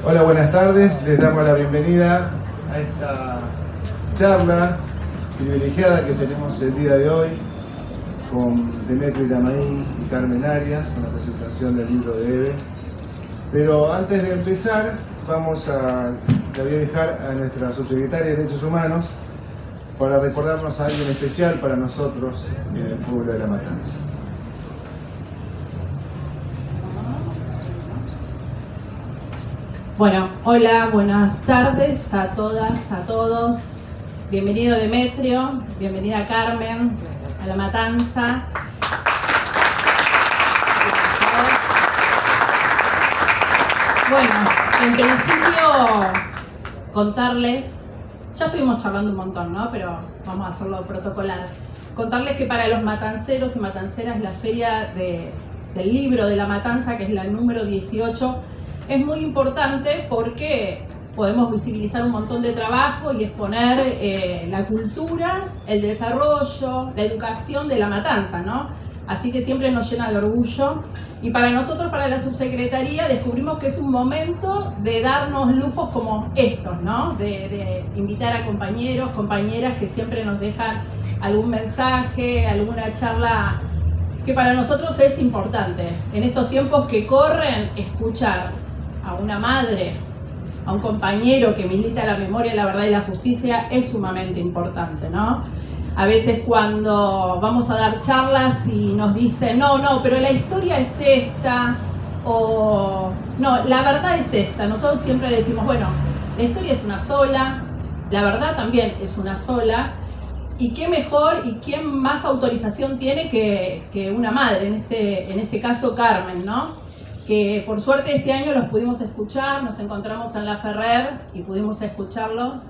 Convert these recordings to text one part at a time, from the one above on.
Hola, buenas tardes. Les damos la bienvenida a esta charla privilegiada que tenemos el día de hoy con Demetrio Iramaín y Carmen Arias, con la presentación del libro de Eve. Pero antes de empezar, le voy a dejar a nuestra subsecretaria de Derechos Humanos para recordarnos a alguien especial para nosotros en el pueblo de La Matanza. Bueno, hola, buenas tardes a todas, a todos. Bienvenido Demetrio, bienvenida Carmen, a La Matanza. Bueno, en principio contarles, ya estuvimos charlando un montón, ¿no? Pero vamos a hacerlo protocolar. Contarles que para los matanceros y matanceras la feria del libro de La Matanza, que es la número 18, es muy importante porque podemos visibilizar un montón de trabajo y exponer la cultura, el desarrollo, la educación de La Matanza, ¿no? Así que siempre nos llena de orgullo. Y para nosotros, para la subsecretaría, descubrimos que es un momento de darnos lujos como estos, ¿no? De invitar a compañeros, compañeras que siempre nos dejan algún mensaje, alguna charla que para nosotros es importante. En estos tiempos que corren, escuchar a una madre, a un compañero que milita la memoria, la verdad y la justicia es sumamente importante, ¿no? A veces cuando vamos a dar charlas y nos dicen, no, pero la historia es esta, o no, la verdad es esta. Nosotros siempre decimos, bueno, la historia es una sola, la verdad también es una sola, y qué mejor y quién más autorización tiene que una madre, en este caso Carmen, ¿no? Que por suerte este año los pudimos escuchar, nos encontramos en La Ferrer y pudimos escucharlo,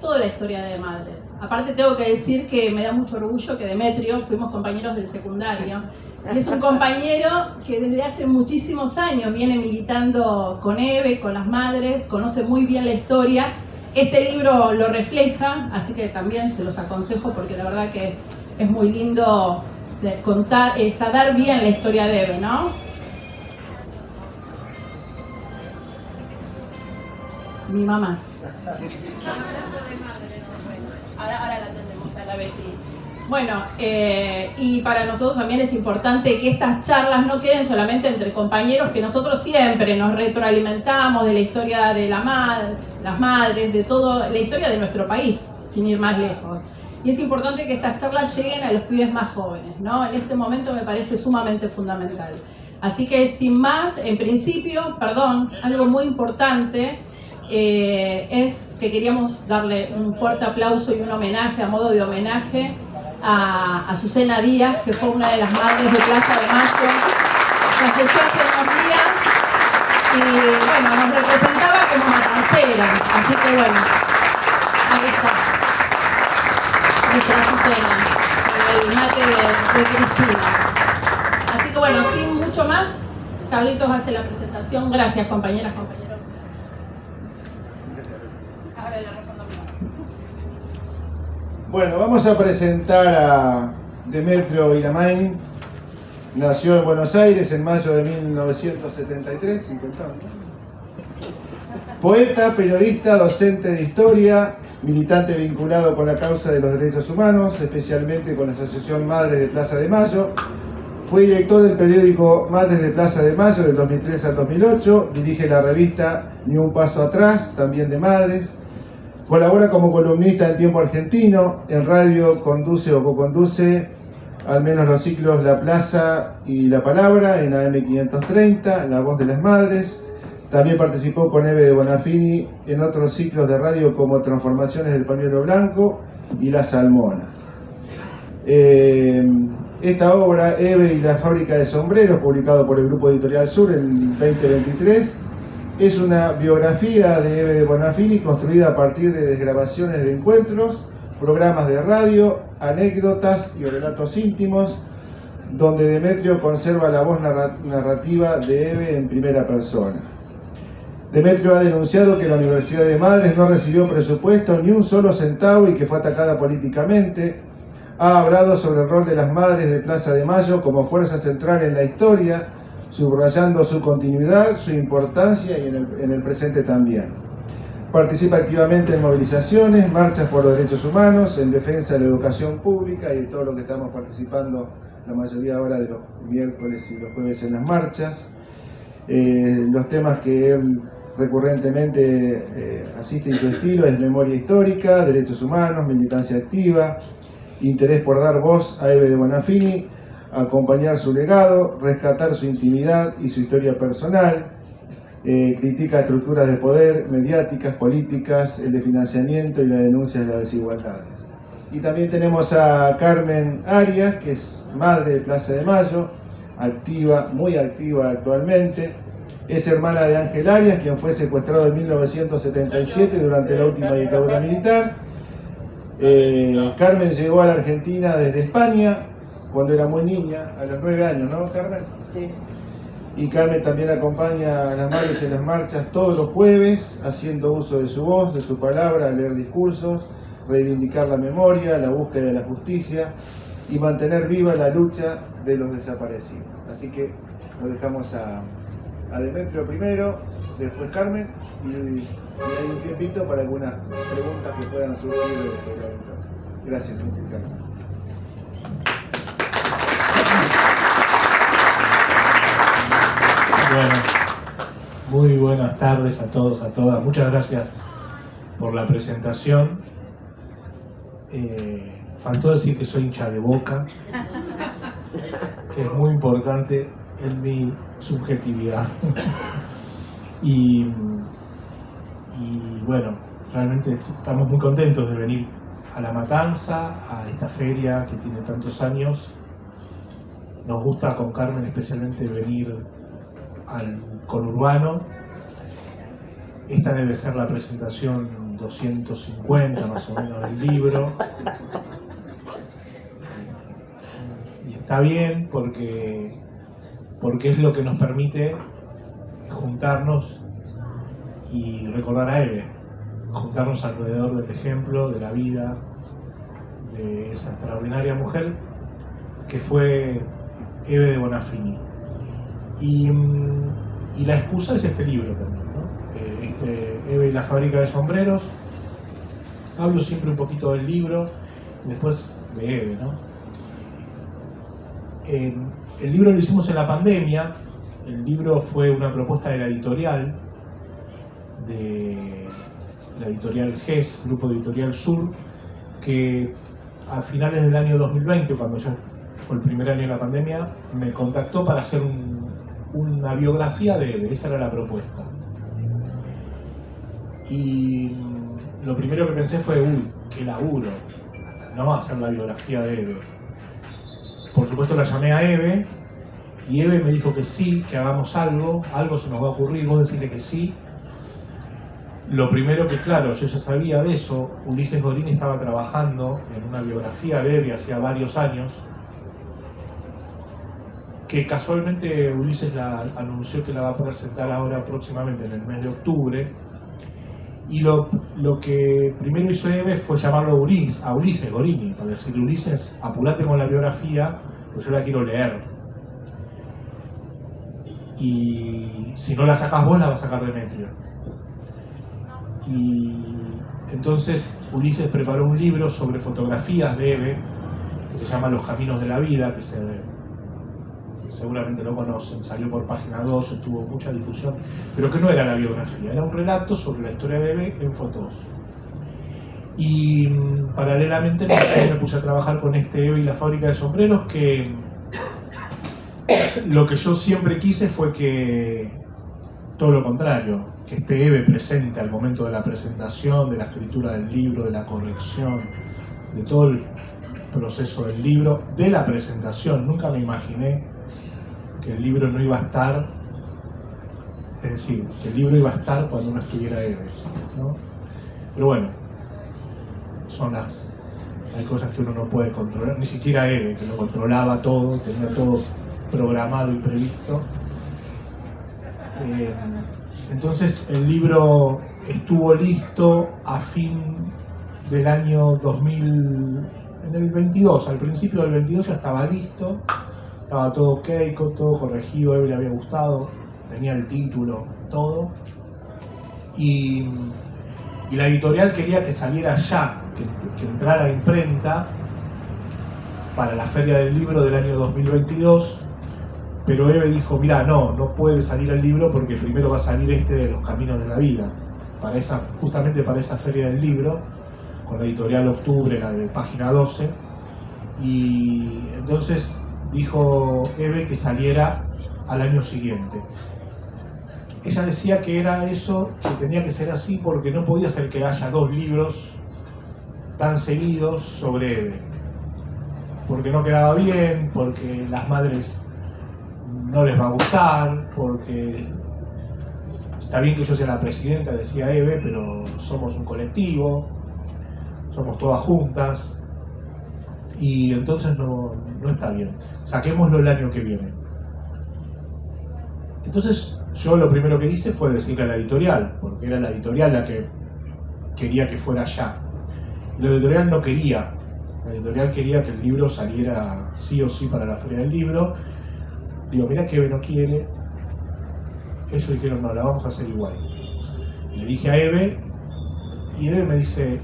toda la historia de madres. Aparte tengo que decir que me da mucho orgullo que Demetrio, fuimos compañeros del secundario, y es un compañero que desde hace muchísimos años viene militando con Eve, con las madres, conoce muy bien la historia. Este libro lo refleja, así que también se los aconsejo porque la verdad que es muy lindo contar, saber bien la historia de Eve, ¿no? Mi mamá. Ahora la atendemos a la Betty. Bueno, y para nosotros también es importante que estas charlas no queden solamente entre compañeros, que nosotros siempre nos retroalimentamos de la historia de las madres, de toda la historia de nuestro país, sin ir más lejos. Y es importante que estas charlas lleguen a los pibes más jóvenes, ¿no? En este momento me parece sumamente fundamental. Así que sin más, en principio, algo muy importante es que queríamos darle un fuerte aplauso y un homenaje, a modo de homenaje, a Azucena Díaz, que fue una de las madres de Plaza de Mayo. Falleció hace unos días y bueno, nos representaba como matancera, así que bueno, ahí está, nuestra Azucena, el mate de Cristina. Así que bueno, sin mucho más, Carlitos hace la presentación. Gracias, compañeras, compañeros. Bueno, vamos a presentar a Demetrio Iramaín. Nació en Buenos Aires en mayo de 1973, 50 años. Poeta, periodista, docente de historia, militante vinculado con la causa de los derechos humanos, especialmente con la Asociación Madres de Plaza de Mayo. Fue director del periódico Madres de Plaza de Mayo del 2003 al 2008. Dirige la revista Ni un paso atrás, también de madres. Colabora como columnista en Tiempo Argentino, en radio conduce o co-conduce al menos los ciclos La Plaza y La Palabra en AM 530, La Voz de las Madres. También participó con Eve de Bonafini en otros ciclos de radio como Transformaciones del Pañuelo Blanco y La Salmona. Esta obra, Eve y la Fábrica de Sombreros, publicado por el Grupo Editorial Sur en 2023, es una biografía de Eve de Bonafini construida a partir de desgrabaciones de encuentros, programas de radio, anécdotas y relatos íntimos, donde Demetrio conserva la voz narrativa de Eve en primera persona. Demetrio ha denunciado que la Universidad de Madres no recibió presupuesto ni un solo centavo y que fue atacada políticamente. Ha hablado sobre el rol de las madres de Plaza de Mayo como fuerza central en la historia, subrayando su continuidad, su importancia y en el presente también. Participa activamente en movilizaciones, marchas por los derechos humanos, en defensa de la educación pública y de todo lo que estamos participando la mayoría ahora de los miércoles y los jueves en las marchas. Los temas que él recurrentemente asiste en su estilo es memoria histórica, derechos humanos, militancia activa, interés por dar voz a Eve de Bonafini, acompañar su legado, rescatar su intimidad y su historia personal, critica estructuras de poder, mediáticas, políticas, el de financiamiento y la denuncia de las desigualdades. Y también tenemos a Carmen Arias, que es madre de Plaza de Mayo, activa, muy activa actualmente. Es hermana de Ángel Arias, quien fue secuestrado en 1977 durante la última dictadura militar. Carmen llegó a la Argentina desde España cuando era muy niña, a los 9 años, ¿no, Carmen? Sí. Y Carmen también acompaña a las madres en las marchas todos los jueves, haciendo uso de su voz, de su palabra, leer discursos, reivindicar la memoria, la búsqueda de la justicia y mantener viva la lucha de los desaparecidos. Así que lo dejamos a Demetrio primero, después Carmen, y hay un tiempito para algunas preguntas que puedan surgir del evento. Gracias, Carmen. Bueno, muy buenas tardes a todos, a todas. Muchas gracias por la presentación. Faltó decir que soy hincha de Boca, que es muy importante en mi subjetividad. Y bueno, realmente estamos muy contentos de venir a La Matanza, a esta feria que tiene tantos años. Nos gusta con Carmen especialmente venir al conurbano. Esta debe ser la presentación 250 más o menos del libro. Y está bien porque es lo que nos permite juntarnos y recordar a Eve, juntarnos alrededor del ejemplo, de la vida, de esa extraordinaria mujer que fue Eve de Bonafini. Y la excusa es este libro también, ¿no? Eve y la fábrica de sombreros. Hablo siempre un poquito del libro y después de Eve, ¿no? El libro lo hicimos en la pandemia. El libro fue una propuesta de la editorial GES, Grupo Editorial Sur, que a finales del año 2020, cuando ya fue el primer año de la pandemia, me contactó para hacer una biografía de Eve. Esa era la propuesta. Y lo primero que pensé fue, qué laburo, no hacer la biografía de Eve. Por supuesto la llamé a Eve, y Eve me dijo que sí, que hagamos algo se nos va a ocurrir, vos decirle que sí. Lo primero que, claro, yo ya sabía de eso, Ulises Gorini estaba trabajando en una biografía de Eve hacía varios años, que casualmente Ulises anunció que la va a presentar ahora próximamente en el mes de octubre. Y lo que primero hizo Eve fue llamarlo a Ulises Gorini, para decirle: Ulises, apurate con la biografía, pues yo la quiero leer. Y si no la sacás vos, la va a sacar Demetrio. Y entonces Ulises preparó un libro sobre fotografías de Eve, que se llama Los Caminos de la Vida, que seguramente lo conocen, salió por Página 2, tuvo mucha difusión, pero que no era la biografía, era un relato sobre la historia de Eve en fotos. Y paralelamente me puse a trabajar con Eve y la fábrica de sombreros, que lo que yo siempre quise fue que todo lo contrario, que esté Eve presente al momento de la presentación, de la escritura del libro, de la corrección, de todo el proceso del libro, de la presentación. Nunca me imaginé que el libro no iba a estar, es decir, que el libro iba a estar cuando no estuviera Eve, ¿no? Pero bueno, hay cosas que uno no puede controlar, ni siquiera Eve, que lo controlaba todo, tenía todo programado y previsto. Entonces el libro estuvo listo a fin del año 2000, en el 22, al principio del 22 ya estaba listo, estaba todo ok, todo corregido, a Eve le había gustado, tenía el título, todo. Y la editorial quería que saliera ya, que entrara a imprenta para la Feria del Libro del año 2022, pero Eve dijo, mira, no puede salir el libro porque primero va a salir este de Los Caminos de la Vida, justamente para esa Feria del Libro, con la editorial Octubre, la de Página 12, y entonces dijo Eve que saliera al año siguiente. Ella decía que era eso, que tenía que ser así porque no podía ser que haya 2 libros tan seguidos sobre Eve, porque no quedaba bien, porque las madres no les va a gustar, porque está bien que yo sea la presidenta, decía Eve, pero somos un colectivo, somos todas juntas, y entonces no está bien, saquémoslo el año que viene. Entonces yo lo primero que hice fue decirle a la editorial, porque era la editorial la que quería que fuera ya. La editorial no quería, la editorial quería que el libro saliera sí o sí para la Feria del Libro. Digo, mirá que Eve no quiere. Ellos dijeron, no, la vamos a hacer igual. Le dije a Eve, y Eve me dice,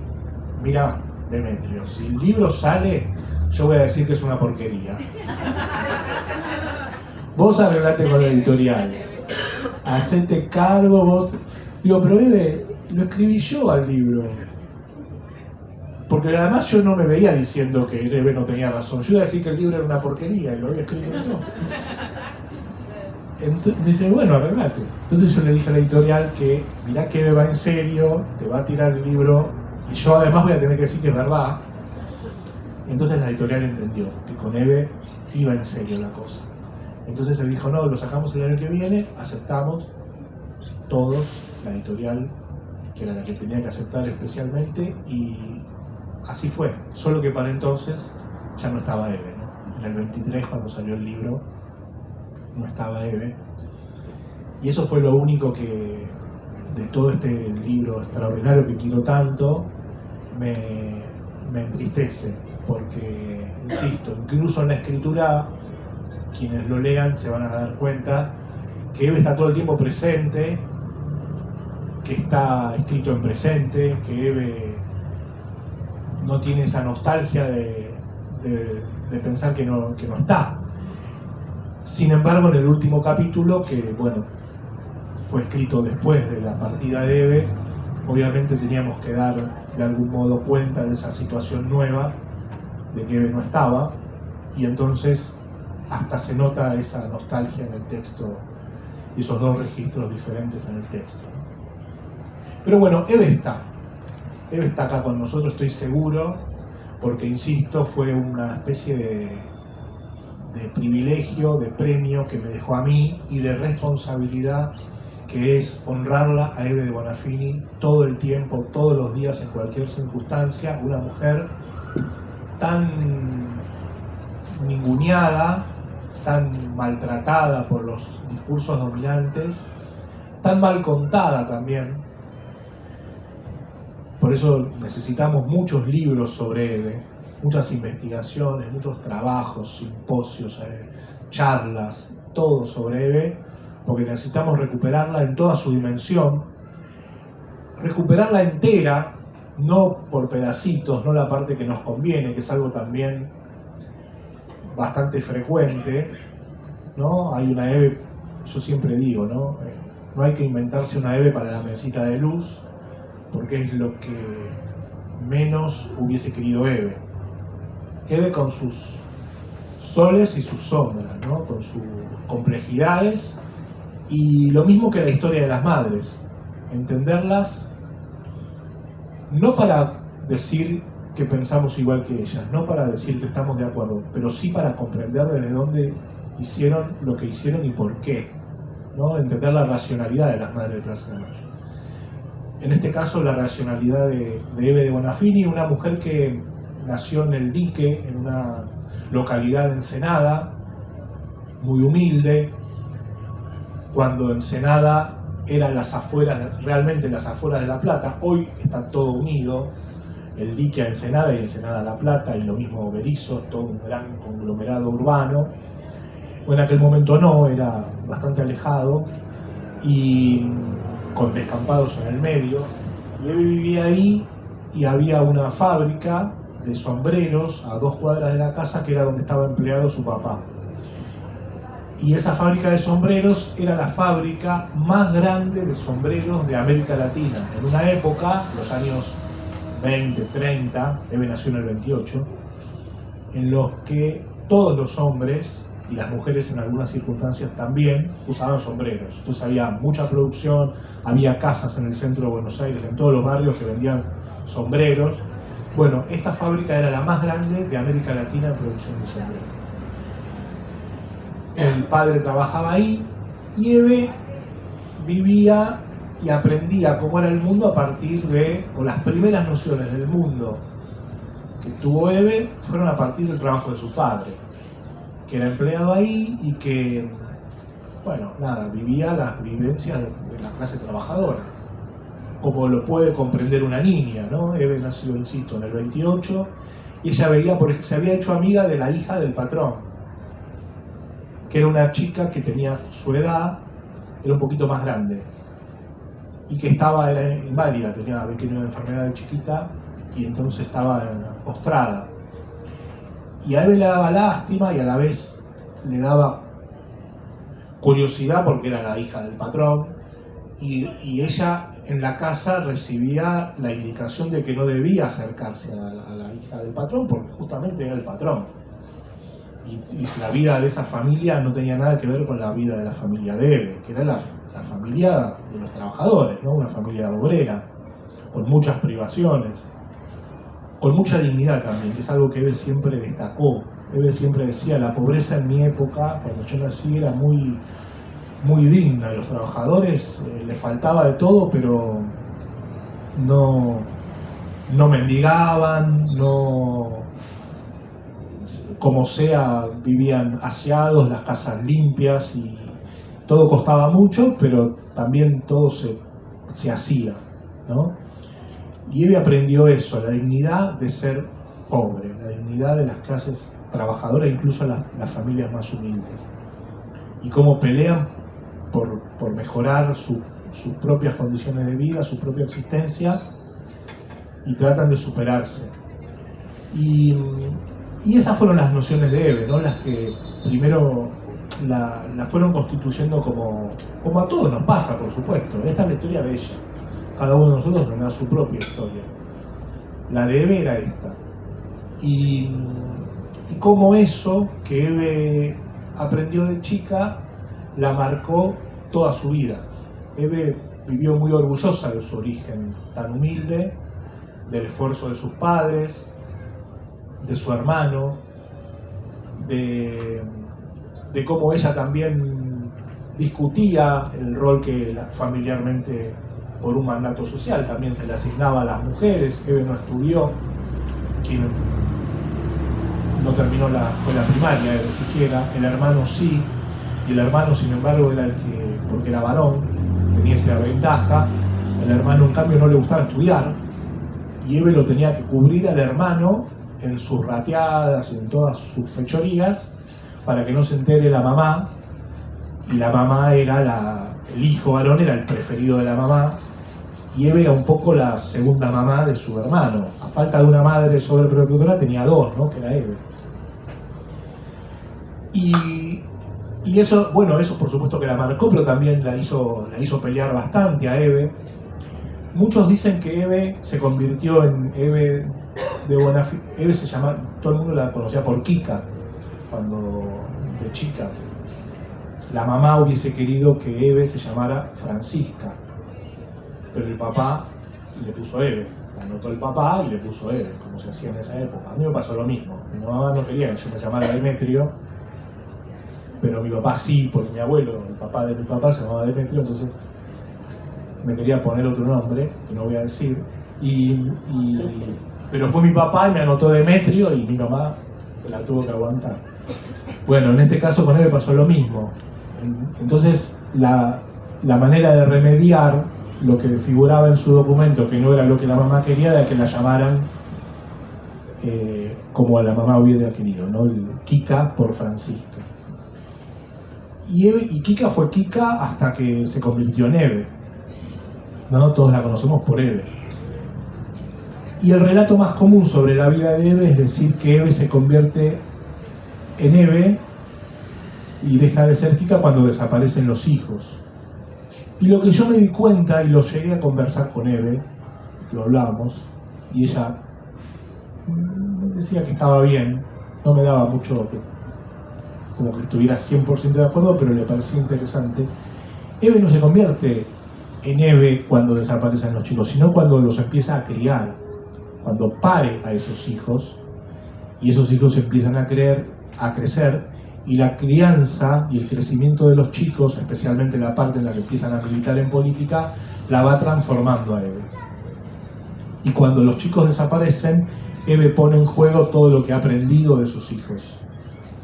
mira, Demetrio, si el libro sale, yo voy a decir que es una porquería. Vos arreglate con la editorial, hacete cargo vos. Digo, pero Eve, lo escribí yo al libro. Porque además yo no me veía diciendo que Eve no tenía razón. Yo iba a decir que el libro era una porquería y lo había escrito yo. Entonces, me dice, bueno, arreglate. Entonces yo le dije a la editorial que, mirá que Eve va en serio, te va a tirar el libro, y yo además voy a tener que decir que es verdad. Entonces la editorial entendió que con Eve iba en serio la cosa. Entonces él dijo, no, lo sacamos el año que viene, aceptamos todos, la editorial, que era la que tenía que aceptar especialmente, y así fue. Solo que para entonces ya no estaba Eve, ¿no? En el 23, cuando salió el libro, no estaba Eve. Y eso fue lo único que, de todo este libro extraordinario que quiero tanto, me entristece. Porque, insisto, incluso en la escritura, quienes lo lean se van a dar cuenta que Eve está todo el tiempo presente, que está escrito en presente, que Eve no tiene esa nostalgia de pensar que no está. Sin embargo, en el último capítulo, que bueno, fue escrito después de la partida de Eve, obviamente teníamos que dar de algún modo cuenta de esa situación nueva, de que Eve no estaba, y entonces hasta se nota esa nostalgia en el texto, esos 2 registros diferentes en el texto. Pero bueno, Eve está acá con nosotros, estoy seguro, porque insisto, fue una especie de privilegio, de premio que me dejó a mí, y de responsabilidad, que es honrarla a Eve de Bonafini todo el tiempo, todos los días, en cualquier circunstancia. Una mujer tan ninguneada, tan maltratada por los discursos dominantes, tan mal contada también. Por eso necesitamos muchos libros sobre Eve, muchas investigaciones, muchos trabajos, simposios, charlas, todo sobre Eve, porque necesitamos recuperarla en toda su dimensión, recuperarla entera, no por pedacitos, no la parte que nos conviene, que es algo también bastante frecuente, ¿no? Hay una Eve, yo siempre digo, ¿no? No hay que inventarse una Eve para la mesita de luz, porque es lo que menos hubiese querido Eve. Eve con sus soles y sus sombras, ¿no? Con sus complejidades, y lo mismo que la historia de las madres, entenderlas no para decir que pensamos igual que ellas, no para decir que estamos de acuerdo, pero sí para comprender desde dónde hicieron lo que hicieron y por qué, ¿no? Entender la racionalidad de las madres de Plaza de Mayo. En este caso, la racionalidad de Eve de Bonafini, una mujer que nació en El Dique, en una localidad de Ensenada, muy humilde, cuando Ensenada eran las afueras, realmente las afueras de La Plata. Hoy está todo unido, el dique a Ensenada y Ensenada a La Plata, y lo mismo Berisso, todo un gran conglomerado urbano. Bueno, en aquel momento no, era bastante alejado y con descampados en el medio. Y él vivía ahí y había una fábrica de sombreros a 2 cuadras de la casa, que era donde estaba empleado su papá. Y esa fábrica de sombreros era la fábrica más grande de sombreros de América Latina. En una época, los años 20, 30, Eve nació en el 28, en los que todos los hombres, y las mujeres en algunas circunstancias también, usaban sombreros. Entonces había mucha producción, había casas en el centro de Buenos Aires, en todos los barrios, que vendían sombreros. Bueno, esta fábrica era la más grande de América Latina en producción de sombreros. El padre trabajaba ahí y Eve vivía y aprendía cómo era el mundo a partir de, o las primeras nociones del mundo que tuvo Eve fueron a partir del trabajo de su padre, que era empleado ahí y que, bueno, nada, vivía las vivencias de la clase trabajadora, como lo puede comprender una niña, ¿no? Eve nació, insisto, en el 28, y ella veía, porque se había hecho amiga de la hija del patrón, que era una chica que tenía su edad, era un poquito más grande, y que era inválida, había tenido una enfermedad de chiquita, y entonces estaba postrada. Y a Eve le daba lástima y a la vez le daba curiosidad porque era la hija del patrón, y ella en la casa recibía la indicación de que no debía acercarse a la hija del patrón porque justamente era el patrón. Y la vida de esa familia no tenía nada que ver con la vida de la familia de Eve, que era la familia de los trabajadores, ¿no? Una familia obrera, con muchas privaciones, con mucha dignidad también, que es algo que Eve siempre destacó. Eve siempre decía, la pobreza en mi época, cuando yo nací, era muy, muy digna. A los trabajadores les faltaba de todo, pero no mendigaban, como sea, vivían aseados, las casas limpias, y todo costaba mucho, pero también todo se hacía, ¿no? Y Eve aprendió eso, la dignidad de ser pobre, la dignidad de las clases trabajadoras, incluso las familias más humildes, y cómo pelean por mejorar sus propias condiciones de vida, su propia existencia, y tratan de superarse. Y esas fueron las nociones de Eve, ¿no? Las que primero la fueron constituyendo, como a todos nos pasa, por supuesto. Esta es la historia de ella. Cada uno de nosotros nos da su propia historia. La de Eve era esta. Y cómo eso que Eve aprendió de chica la marcó toda su vida. Eve vivió muy orgullosa de su origen tan humilde, del esfuerzo de sus padres, de su hermano, de cómo ella también discutía el rol que familiarmente, por un mandato social, también se le asignaba a las mujeres. Eve no estudió, quien no terminó la escuela primaria, Eve siquiera, el hermano sí, y el hermano, sin embargo, era el que, porque era varón, tenía esa ventaja. El hermano, en cambio, no le gustaba estudiar, y Eve lo tenía que cubrir al hermano en sus rateadas y en todas sus fechorías, para que no se entere la mamá, y la mamá era el hijo varón era el preferido de la mamá, y Eve era un poco la segunda mamá de su hermano. A falta de una madre sobreprotectora tenía 2, ¿no? Que era Eve. Y eso, bueno, eso por supuesto que la marcó, pero también la hizo pelear bastante a Eve. Muchos dicen que Eve se convirtió en Eve de Bonafini. Eve se llama, todo el mundo la conocía por Kika, cuando de chica. La mamá hubiese querido que Eve se llamara Francisca, pero el papá le puso Eve. La anotó el papá y le puso Eve, como se hacía en esa época. A mí me pasó lo mismo. Mi mamá no quería que yo me llamara Demetrio, pero mi papá sí, porque mi abuelo, el papá de mi papá, se llamaba Demetrio, entonces me quería poner otro nombre, que no voy a decir, pero fue mi papá y me anotó Demetrio, y mi mamá se la tuvo que aguantar. Bueno, en este caso con Eve pasó lo mismo. Entonces, la manera de remediar lo que figuraba en su documento, que no era lo que la mamá quería, era que la llamaran como a la mamá hubiera querido, ¿no? Kika por Francisca. Y Kika fue Kika hasta que se convirtió en Eve, ¿no? Todos la conocemos por Eve. Y el relato más común sobre la vida de Eve es decir que Eve se convierte en Eve y deja de ser Kika cuando desaparecen los hijos. Y lo que yo me di cuenta, y lo llegué a conversar con Eve, lo hablábamos, y ella decía que estaba bien, no me daba mucho, como que estuviera 100% de acuerdo, pero le parecía interesante. Eve no se convierte en Eve cuando desaparecen los chicos, sino cuando los empieza a criar, cuando pare a esos hijos, y esos hijos empiezan a crecer, y la crianza y el crecimiento de los chicos, especialmente la parte en la que empiezan a militar en política, la va transformando a Eve. Y cuando los chicos desaparecen, Eve pone en juego todo lo que ha aprendido de sus hijos,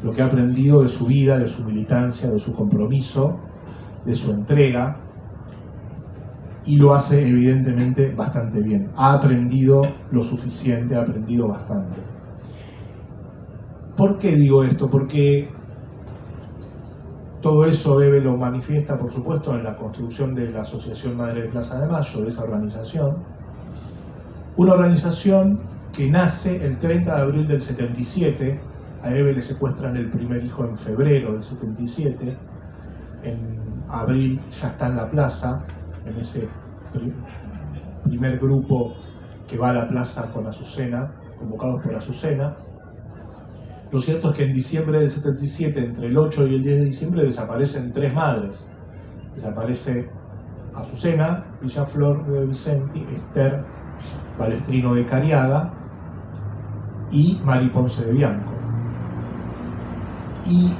lo que ha aprendido de su vida, de su militancia, de su compromiso, de su entrega, y lo hace evidentemente bastante bien. Ha aprendido lo suficiente, ha aprendido bastante. ¿Por qué digo esto? Porque todo eso Eve lo manifiesta, por supuesto, en la construcción de la Asociación Madre de Plaza de Mayo, de esa organización. Una organización que nace el 30 de abril del 77, a Eve le secuestran el primer hijo en febrero del 77, en abril ya está en la plaza, en ese primer grupo que va a la plaza con Azucena, convocados por Azucena. Lo cierto es que en diciembre del 77, entre el 8 y el 10 de diciembre, desaparecen 3 madres. Desaparece Azucena, Villaflor de Vicenti, Esther Balestrino de Cariaga y Mari Ponce de Bianco. Y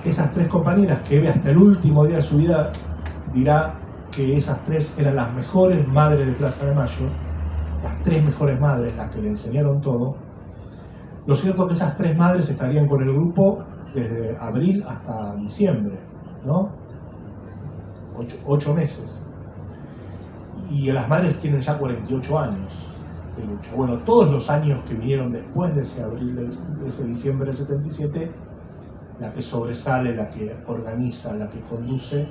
esas 3 compañeras, que Eve hasta el último día de su vida dirá que esas 3 eran las mejores madres de Plaza de Mayo, las 3 mejores madres, las que le enseñaron todo. Lo cierto es que esas 3 madres estarían con el grupo desde abril hasta diciembre, ¿no? 8 meses. Y las madres tienen ya 48 años de lucha. Bueno, todos los años que vinieron después de ese abril, de ese diciembre del 77, la que sobresale, la que organiza, la que conduce,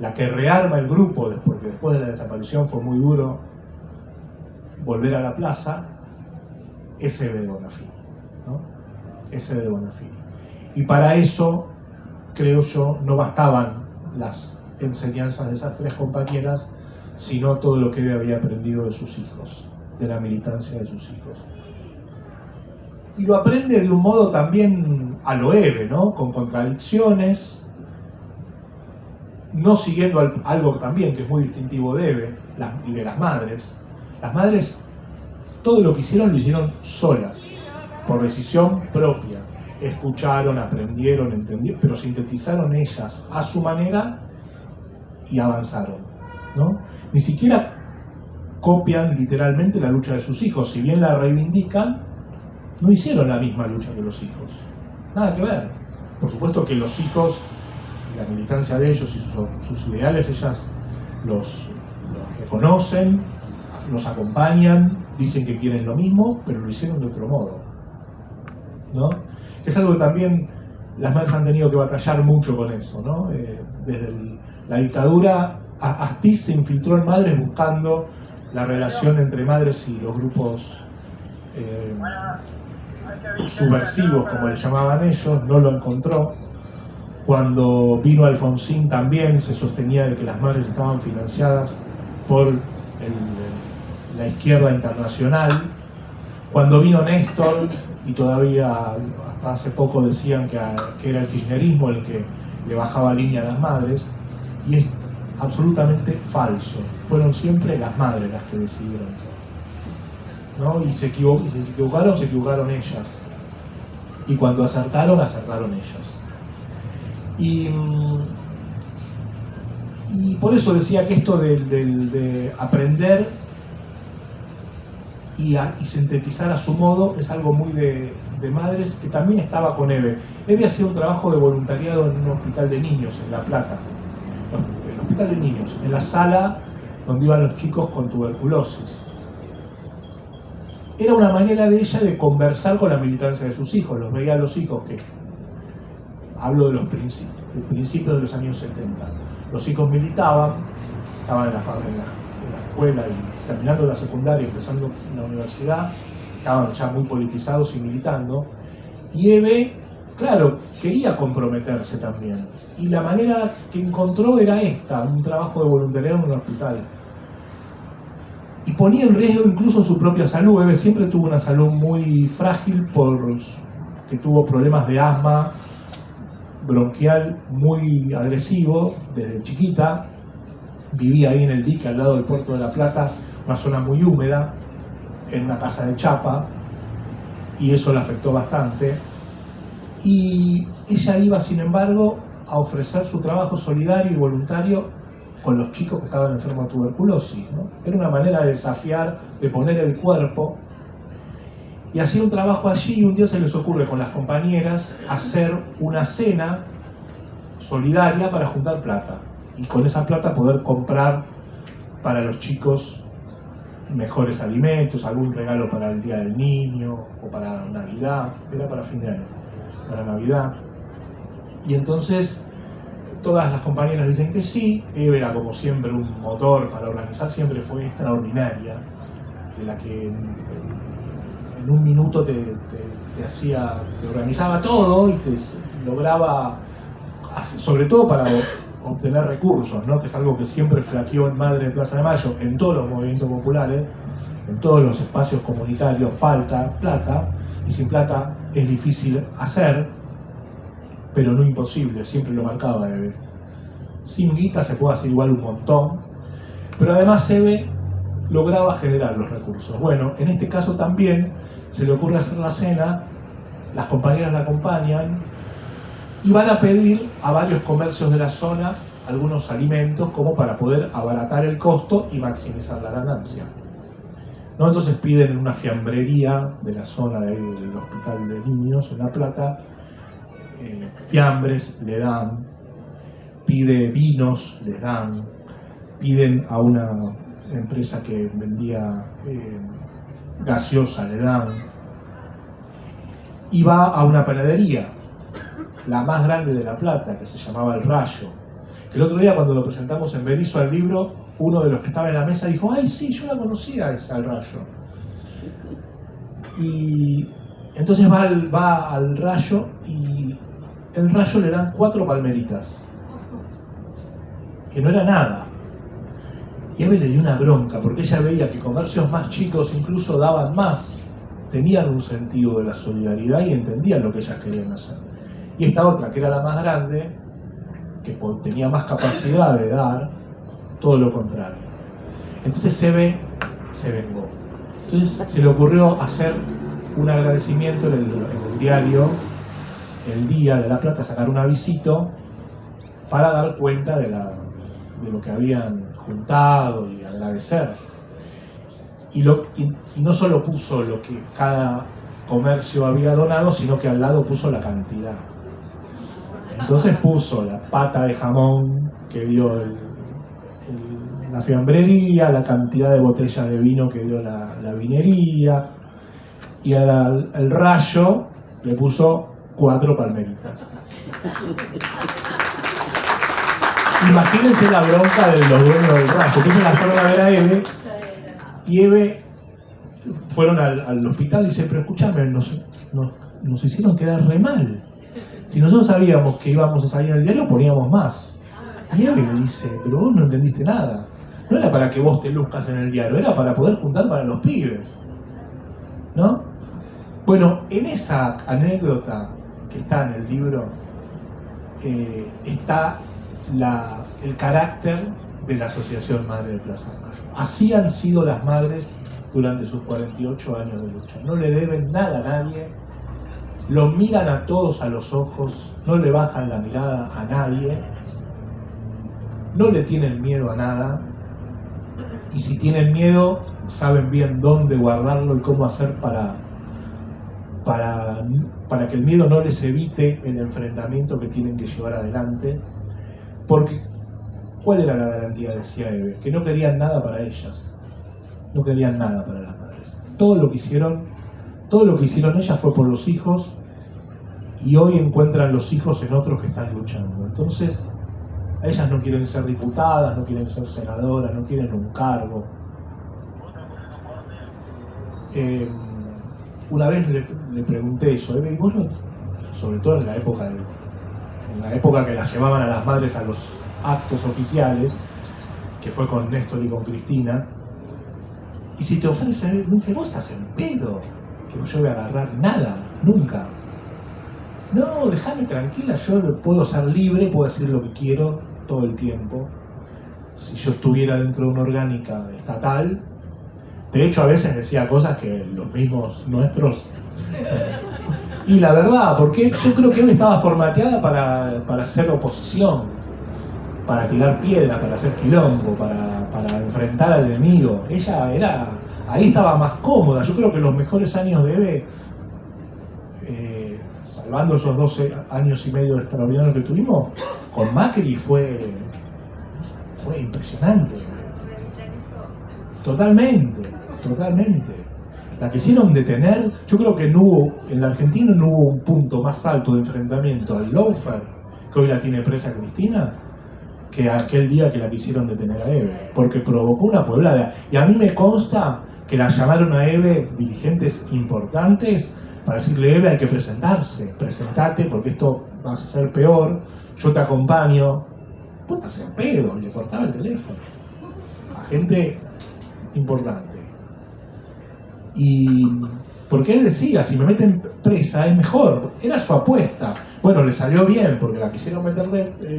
la que rearma el grupo, porque después de la desaparición fue muy duro volver a la plaza, es Eve de Bonafini, ¿no? Es Eve de Bonafini. Y para eso, creo yo, no bastaban las enseñanzas de esas 3 compañeras, sino todo lo que Eve había aprendido de sus hijos, de la militancia de sus hijos. Y lo aprende de un modo también a lo Eve, ¿no? Con contradicciones, no siguiendo algo también que es muy distintivo de Eve y de las madres. Las madres, todo lo que hicieron, lo hicieron solas, por decisión propia. Escucharon, aprendieron, entendieron, pero sintetizaron ellas a su manera y avanzaron, ¿no? Ni siquiera copian literalmente la lucha de sus hijos. Si bien la reivindican, no hicieron la misma lucha que los hijos. Nada que ver. Por supuesto que los hijos, la militancia de ellos y sus ideales, ellas los reconocen, los acompañan, dicen que quieren lo mismo, pero lo hicieron de otro modo, ¿no? Es algo que también las madres han tenido que batallar mucho con eso, ¿no? Desde la dictadura, Astiz se infiltró en Madres buscando la relación entre madres y los grupos subversivos, como le llamaban ellos, no lo encontró. Cuando vino Alfonsín también se sostenía de que las madres estaban financiadas por la izquierda internacional. Cuando vino Néstor, y todavía hasta hace poco decían que era el kirchnerismo el que le bajaba línea a las madres, y es absolutamente falso. Fueron siempre las madres las que decidieron, ¿no? Y se equivocaron ellas. Y cuando acertaron ellas. Y por eso decía que esto de aprender y sintetizar a su modo es algo muy de madres, que también estaba con Eve. Eve hacía un trabajo de voluntariado en un hospital de niños en La Plata, el hospital de niños, en la sala donde iban los chicos con tuberculosis. Era una manera de ella de conversar con la militancia de sus hijos. Los veía a los hijos que, hablo de los principios de los años 70, los hijos militaban, estaban en la escuela y terminando la secundaria, empezando la universidad, estaban ya muy politizados y militando, y Eve, claro, quería comprometerse también, y la manera que encontró era esta, un trabajo de voluntariado en un hospital, y ponía en riesgo incluso su propia salud. Eve siempre tuvo una salud muy frágil porque tuvo problemas de asma bronquial muy agresivo desde chiquita. Vivía ahí en el dique al lado del puerto de La Plata, una zona muy húmeda, en una casa de chapa, y eso la afectó bastante. Y ella iba, sin embargo, a ofrecer su trabajo solidario y voluntario con los chicos que estaban enfermos de tuberculosis, ¿no? Era una manera de desafiar, de poner el cuerpo, y hacía un trabajo allí, y un día se les ocurre con las compañeras hacer una cena solidaria para juntar plata, y con esa plata poder comprar para los chicos mejores alimentos, algún regalo para el Día del Niño, o para Navidad, era para fin de año, para Navidad. Y entonces todas las compañeras dicen que sí. Eve era, como siempre, un motor para organizar, siempre fue extraordinaria, de la que en un minuto te organizaba todo y te lograba, sobre todo para obtener recursos, ¿no? Que es algo que siempre flaqueó en Madre de Plaza de Mayo, en todos los movimientos populares, en todos los espacios comunitarios falta plata, y sin plata es difícil hacer, pero no imposible, siempre lo marcaba Eve. Sin guita se puede hacer igual un montón, pero además Eve lograba generar los recursos. Bueno, en este caso también se le ocurre hacer la cena, las compañeras la acompañan y van a pedir a varios comercios de la zona algunos alimentos como para poder abaratar el costo y maximizar la ganancia, ¿no? Entonces piden en una fiambrería de la zona del hospital de niños en La Plata, fiambres, le dan, pide vinos, les dan, piden a una empresa que vendía gaseosa, le dan, y va a una panadería, la más grande de La Plata, que se llamaba El Rayo, que el otro día cuando lo presentamos en Berizo al libro, uno de los que estaba en la mesa dijo: ¡ay, sí, yo la conocía esa, El Rayo! Y entonces va al Rayo, y El Rayo le dan 4 palmeritas, que no era nada. Y Eve le dio una bronca, porque ella veía que comercios más chicos incluso daban más, tenían un sentido de la solidaridad y entendían lo que ellas querían hacer. Y esta otra, que era la más grande, que tenía más capacidad de dar, todo lo contrario. Entonces Eve se vengó. Entonces se le ocurrió hacer un agradecimiento en el diario El Día de La Plata, sacar un avisito para dar cuenta de lo que habían juntado y agradecer. Y no solo puso lo que cada comercio había donado, sino que al lado puso la cantidad. Entonces puso la pata de jamón que dio la fiambrería, la cantidad de botellas de vino que dio la vinería, y al Rayo le puso 4 palmeritas. Imagínense la bronca de los dueños del Rayo. Entonces la fueron a ver a Eve, y Eve fueron al hospital y dice: pero escúchame, nos hicieron quedar re mal. Si nosotros sabíamos que íbamos a salir en el diario, poníamos más. Y Eve le dice: pero vos no entendiste nada. No era para que vos te luzcas en el diario, era para poder juntar para los pibes, ¿no? Bueno, en esa anécdota que está en el libro, está el carácter de la Asociación Madre de Plaza de Mayo. Así han sido las madres durante sus 48 años de lucha. No le deben nada a nadie, los miran a todos a los ojos, no le bajan la mirada a nadie, no le tienen miedo a nada, y si tienen miedo, saben bien dónde guardarlo y cómo hacer para que el miedo no les evite el enfrentamiento que tienen que llevar adelante. Porque, ¿cuál era la garantía? Decía Eve, que no querían nada para ellas, no querían nada para las madres. Todo lo que hicieron ellas fue por los hijos, y hoy encuentran los hijos en otros que están luchando. Entonces, ellas no quieren ser diputadas, no quieren ser senadoras, no quieren un cargo. Una vez le pregunté eso, Eve, y vos no, sobre todo en la época que las llevaban a las madres a los actos oficiales, que fue con Néstor y con Cristina, y si te ofrecen, me dice, vos estás en pedo, que yo voy a agarrar nada, nunca. No, déjame tranquila, yo puedo ser libre, puedo decir lo que quiero todo el tiempo. Si yo estuviera dentro de una orgánica estatal, de hecho a veces decía cosas que los mismos nuestros... Y la verdad, porque yo creo que él estaba formateada para hacer oposición, para tirar piedra, para hacer quilombo, para enfrentar al enemigo. Ella ahí estaba más cómoda. Yo creo que los mejores años de Eve, salvando esos 12 años y medio extraordinarios que tuvimos, con Macri fue impresionante. Totalmente. La quisieron detener. Yo creo que en la Argentina no hubo un punto más alto de enfrentamiento al lawfare, que hoy la tiene presa Cristina, que aquel día que la quisieron detener a Eve, porque provocó una pueblada. Y a mí me consta que la llamaron a Eve dirigentes importantes para decirle, Eve, hay que presentate porque esto va a ser peor, yo te acompaño. Vos estás en pedo, y le cortaba el teléfono a gente importante. Y porque él decía, si me meten presa es mejor, era su apuesta. Bueno, le salió bien porque la quisieron meter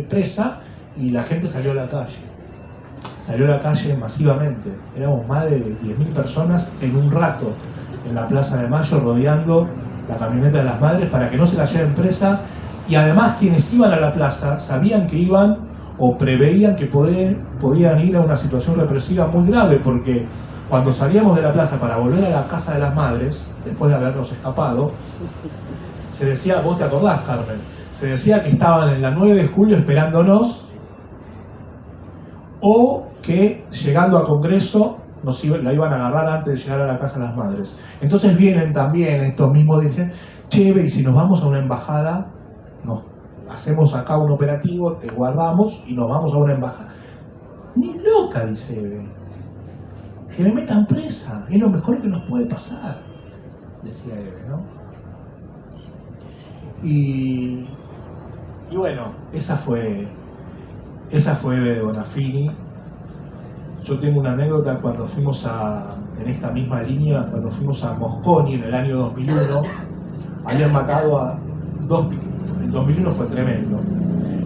presa y la gente salió a la calle masivamente. Éramos más de 10.000 personas en un rato en la Plaza de Mayo rodeando la camioneta de las madres para que no se la lleven presa. Y además quienes iban a la plaza sabían que iban o preveían que podían ir a una situación represiva muy grave, porque cuando salíamos de la plaza para volver a la casa de las madres, después de habernos escapado, se decía, vos te acordás, Carmen, se decía que estaban en la 9 de julio esperándonos, o que llegando a Congreso la iban a agarrar antes de llegar a la casa de las madres. Entonces vienen también estos mismos dirigentes, y si nos vamos a una embajada, no, hacemos acá un operativo, te guardamos y nos vamos a una embajada. Ni loca, dice Eve. Que me metan presa, es lo mejor que nos puede pasar, decía Eve, ¿no? Y bueno, esa fue Eve de Bonafini. Yo tengo una anécdota cuando fuimos en esta misma línea, cuando fuimos a Mosconi en el año 2001, habían matado a dos piquetes. El 2001 fue tremendo.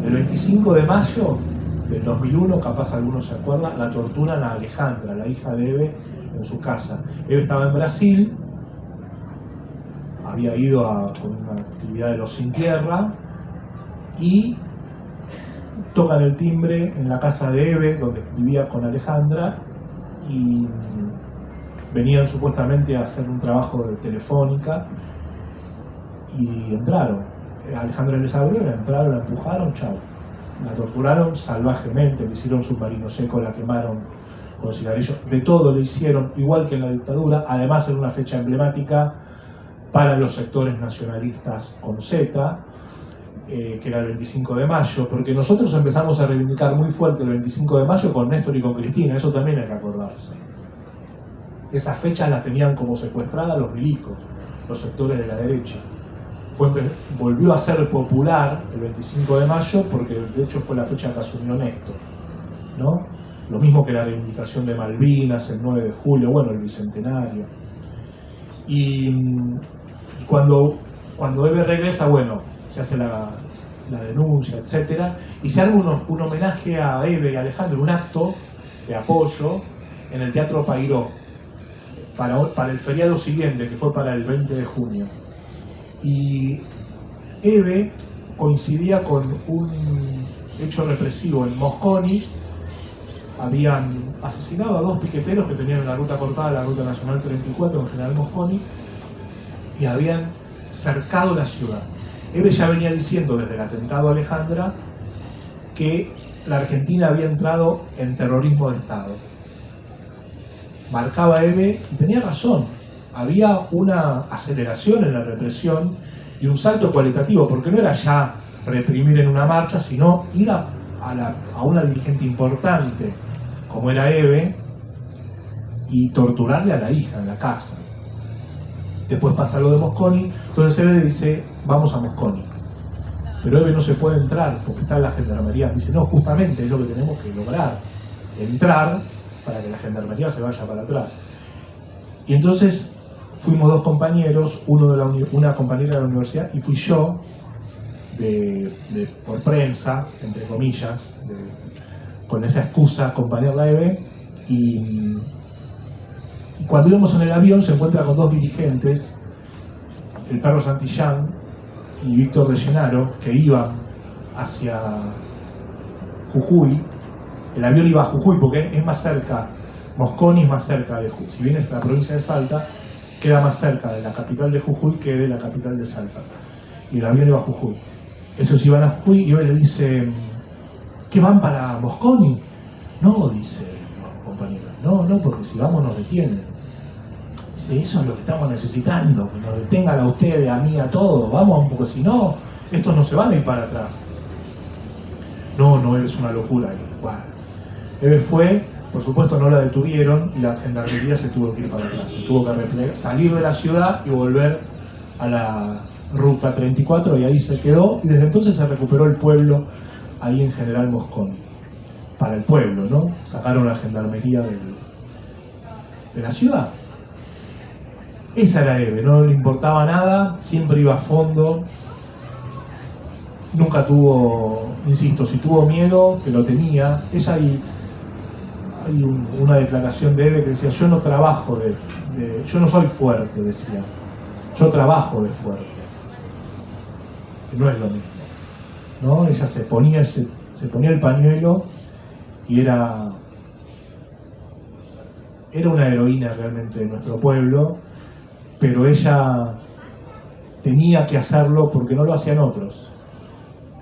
El 25 de mayo del 2001, capaz algunos se acuerdan, la torturan a Alejandra, la hija de Eve, en su casa. Eve estaba en Brasil, había ido con una actividad de los Sin Tierra, y tocan el timbre en la casa de Eve, donde vivía con Alejandra, y venían supuestamente a hacer un trabajo de telefónica, y entraron. Alejandra les abrió, entraron, la empujaron, chao. La torturaron salvajemente, le hicieron submarino seco, la quemaron con cigarrillos, de todo le hicieron, igual que en la dictadura. Además era una fecha emblemática para los sectores nacionalistas con Z, que era el 25 de mayo, porque nosotros empezamos a reivindicar muy fuerte el 25 de mayo con Néstor y con Cristina, eso también hay que acordarse. Esas fechas las tenían como secuestradas los milicos, los sectores de la derecha. Volvió a ser popular el 25 de mayo porque de hecho fue la fecha que asumió Néstor, ¿no? Lo mismo que la reivindicación de Malvinas, el 9 de julio, bueno, el Bicentenario. Y cuando Eve regresa, bueno, se hace la denuncia, etcétera, y se arma un homenaje a Eve y a Alejandro, un acto de apoyo en el Teatro Pairó para el feriado siguiente, que fue para el 20 de junio. Y Eve coincidía con un hecho represivo en Mosconi, habían asesinado a 2 piqueteros que tenían la ruta cortada, la ruta nacional 34 en General Mosconi, y habían cercado la ciudad. Eve ya venía diciendo desde el atentado a Alejandra que la Argentina había entrado en terrorismo de Estado. Marcaba Eve, y tenía razón, había una aceleración en la represión y un salto cualitativo, porque no era ya reprimir en una marcha, sino ir a una dirigente importante como era Eve y torturarle a la hija en la casa. Después pasa lo de Mosconi, entonces Eve dice, vamos a Mosconi. Pero Eve no se puede entrar porque está en la gendarmería. Dice, no, justamente es lo que tenemos que lograr, entrar para que la gendarmería se vaya para atrás. Y entonces fuimos 2 compañeros, una compañera de la universidad y fui yo, por prensa, entre comillas, con esa excusa, acompañarla a Eve, y cuando íbamos en el avión se encuentra con 2 dirigentes, el Perro Santillán y Víctor de Llenaro, que iban hacia Jujuy. El avión iba a Jujuy porque es más cerca, Mosconi es más cerca de Jujuy. Si bien es la provincia de Salta, queda más cerca de la capital de Jujuy que de la capital de Salta. Y el avión iba a Jujuy. Ellos iban a Jujuy y Eve le dice, ¿qué van para Mosconi? No, dice el compañero, no, porque si vamos nos detienen. Dice, eso es lo que estamos necesitando, que nos detengan a ustedes, a mí, a todos, vamos, porque si no, estos no se van a ir para atrás. No, es una locura. Bueno, Eve fue, por supuesto no la detuvieron y la gendarmería se tuvo que ir para atrás, se tuvo que salir de la ciudad y volver a la ruta 34 y ahí se quedó, y desde entonces se recuperó el pueblo ahí en General Mosconi. Para el pueblo, ¿no? Sacaron la gendarmería de la ciudad. Esa era Eve, no le importaba nada, siempre iba a fondo, nunca tuvo, insisto, si tuvo miedo, que lo tenía. Ella hay una declaración de Eve que decía, yo no trabajo yo no soy fuerte, decía, yo trabajo de fuerte. Que no es lo mismo, ¿no? Ella se ponía el pañuelo y era una heroína realmente de nuestro pueblo, pero ella tenía que hacerlo porque no lo hacían otros.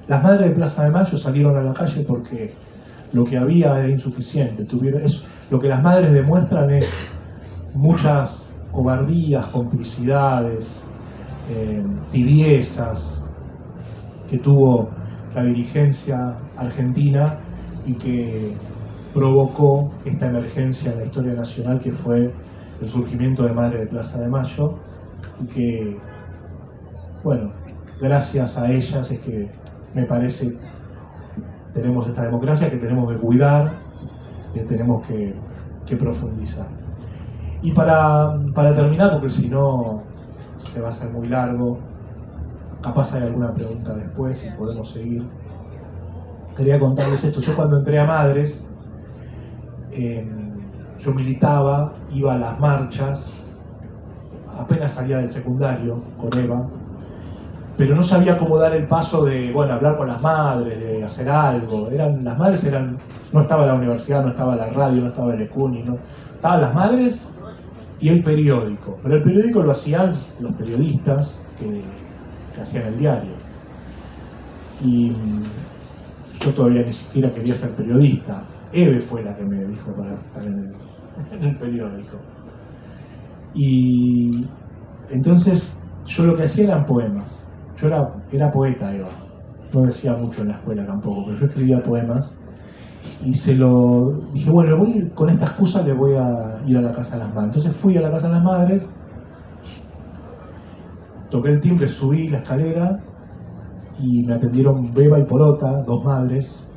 Las madres de Plaza de Mayo salieron a la calle porque lo que había era insuficiente. Lo que las madres demuestran es muchas cobardías, complicidades, tibiezas que tuvo la dirigencia argentina y que provocó esta emergencia en la historia nacional que fue el surgimiento de Madre de Plaza de Mayo, y que, bueno, gracias a ellas es que me parece tenemos esta democracia que tenemos que cuidar, que tenemos que profundizar. Y para terminar, porque si no se va a hacer muy largo, capaz hay alguna pregunta después y podemos seguir. Quería contarles esto. Yo cuando entré a Madres, yo militaba, iba a las marchas, apenas salía del secundario con Eva, pero no sabía cómo dar el paso de, bueno, hablar con las madres, de hacer algo. Las madres no estaba la universidad, no estaba la radio, no estaba el ECUNI, no. Estaban las madres y el periódico. Pero el periódico lo hacían los periodistas que hacían el diario. Y yo todavía ni siquiera quería ser periodista. Eve fue la que me dijo para estar en el periódico. Y entonces yo lo que hacía eran poemas. Yo era poeta, Eva. No decía mucho en la escuela tampoco, pero yo escribía poemas. Y dije, bueno, con esta excusa le voy a ir a la Casa de las Madres. Entonces fui a la Casa de las Madres, toqué el timbre, subí la escalera y me atendieron Beba y Polota, 2 madres,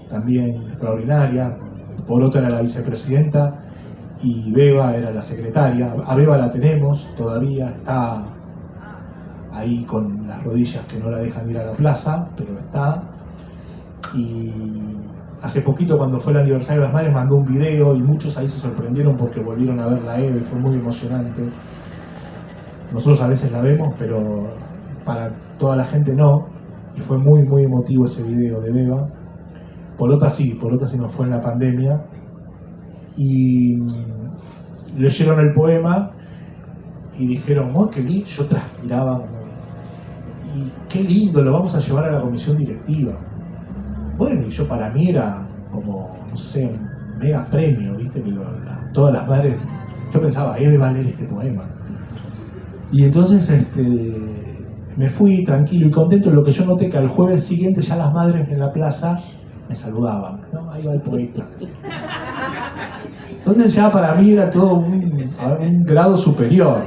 también extraordinarias. Polota era la vicepresidenta y Beba era la secretaria. A Beba la tenemos todavía, está ahí con las rodillas que no la dejan ir a la plaza, pero está. Y hace poquito, cuando fue el aniversario de las madres, mandó un video y muchos ahí se sorprendieron porque volvieron a verla a Eve y fue muy emocionante. Nosotros a veces la vemos, pero para toda la gente no, y fue muy muy emotivo ese video de Beba. Polota sí nos fue en la pandemia, y leyeron el poema y dijeron, oh, qué lindo, yo transpiraba, y qué lindo, lo vamos a llevar a la comisión directiva. Bueno, y yo para mí era como, no sé, un mega premio, ¿viste? Que todas las madres, yo pensaba, Eve va a leer este poema. Y entonces me fui tranquilo y contento, lo que yo noté que al jueves siguiente ya las madres en la plaza me saludaban, ¿no? Ahí va el poeta. Entonces ya para mí era todo un grado superior.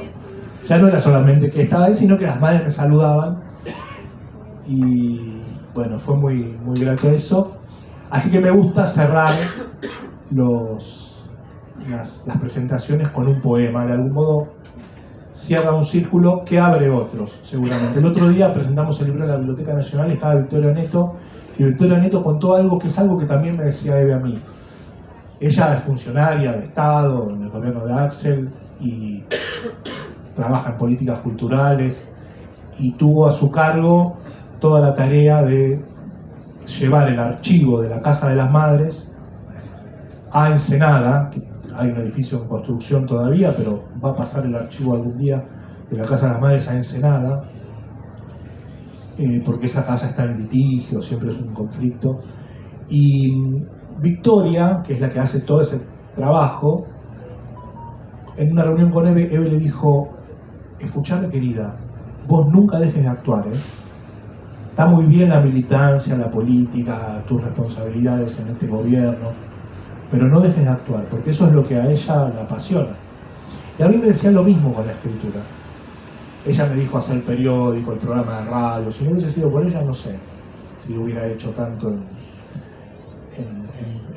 Ya no era solamente que estaba ahí, sino que las madres me saludaban. Y bueno, fue muy, muy grato eso. Así que me gusta cerrar las presentaciones con un poema. De algún modo cierra un círculo que abre otros, seguramente. El otro día presentamos el libro en la Biblioteca Nacional, estaba Victoria Neto, y Victoria Neto contó algo que es algo que también me decía Eve a mí. Ella es funcionaria de Estado en el gobierno de Axel y trabaja en políticas culturales y tuvo a su cargo toda la tarea de llevar el archivo de la Casa de las Madres a Ensenada, que hay un edificio en construcción todavía, pero va a pasar el archivo algún día de la Casa de las Madres a Ensenada, porque esa casa está en litigio, siempre es un conflicto. Y Victoria, que es la que hace todo ese trabajo, en una reunión con Eve le dijo, escuchame querida, vos nunca dejes de actuar, ¿eh? Está muy bien la militancia, la política, tus responsabilidades en este gobierno, pero no dejes de actuar, porque eso es lo que a ella la apasiona. Y a mí me decía lo mismo con la escritura. Ella me dijo hacer el periódico, el programa de radio. Si no hubiese sido por ella, no sé si hubiera hecho tanto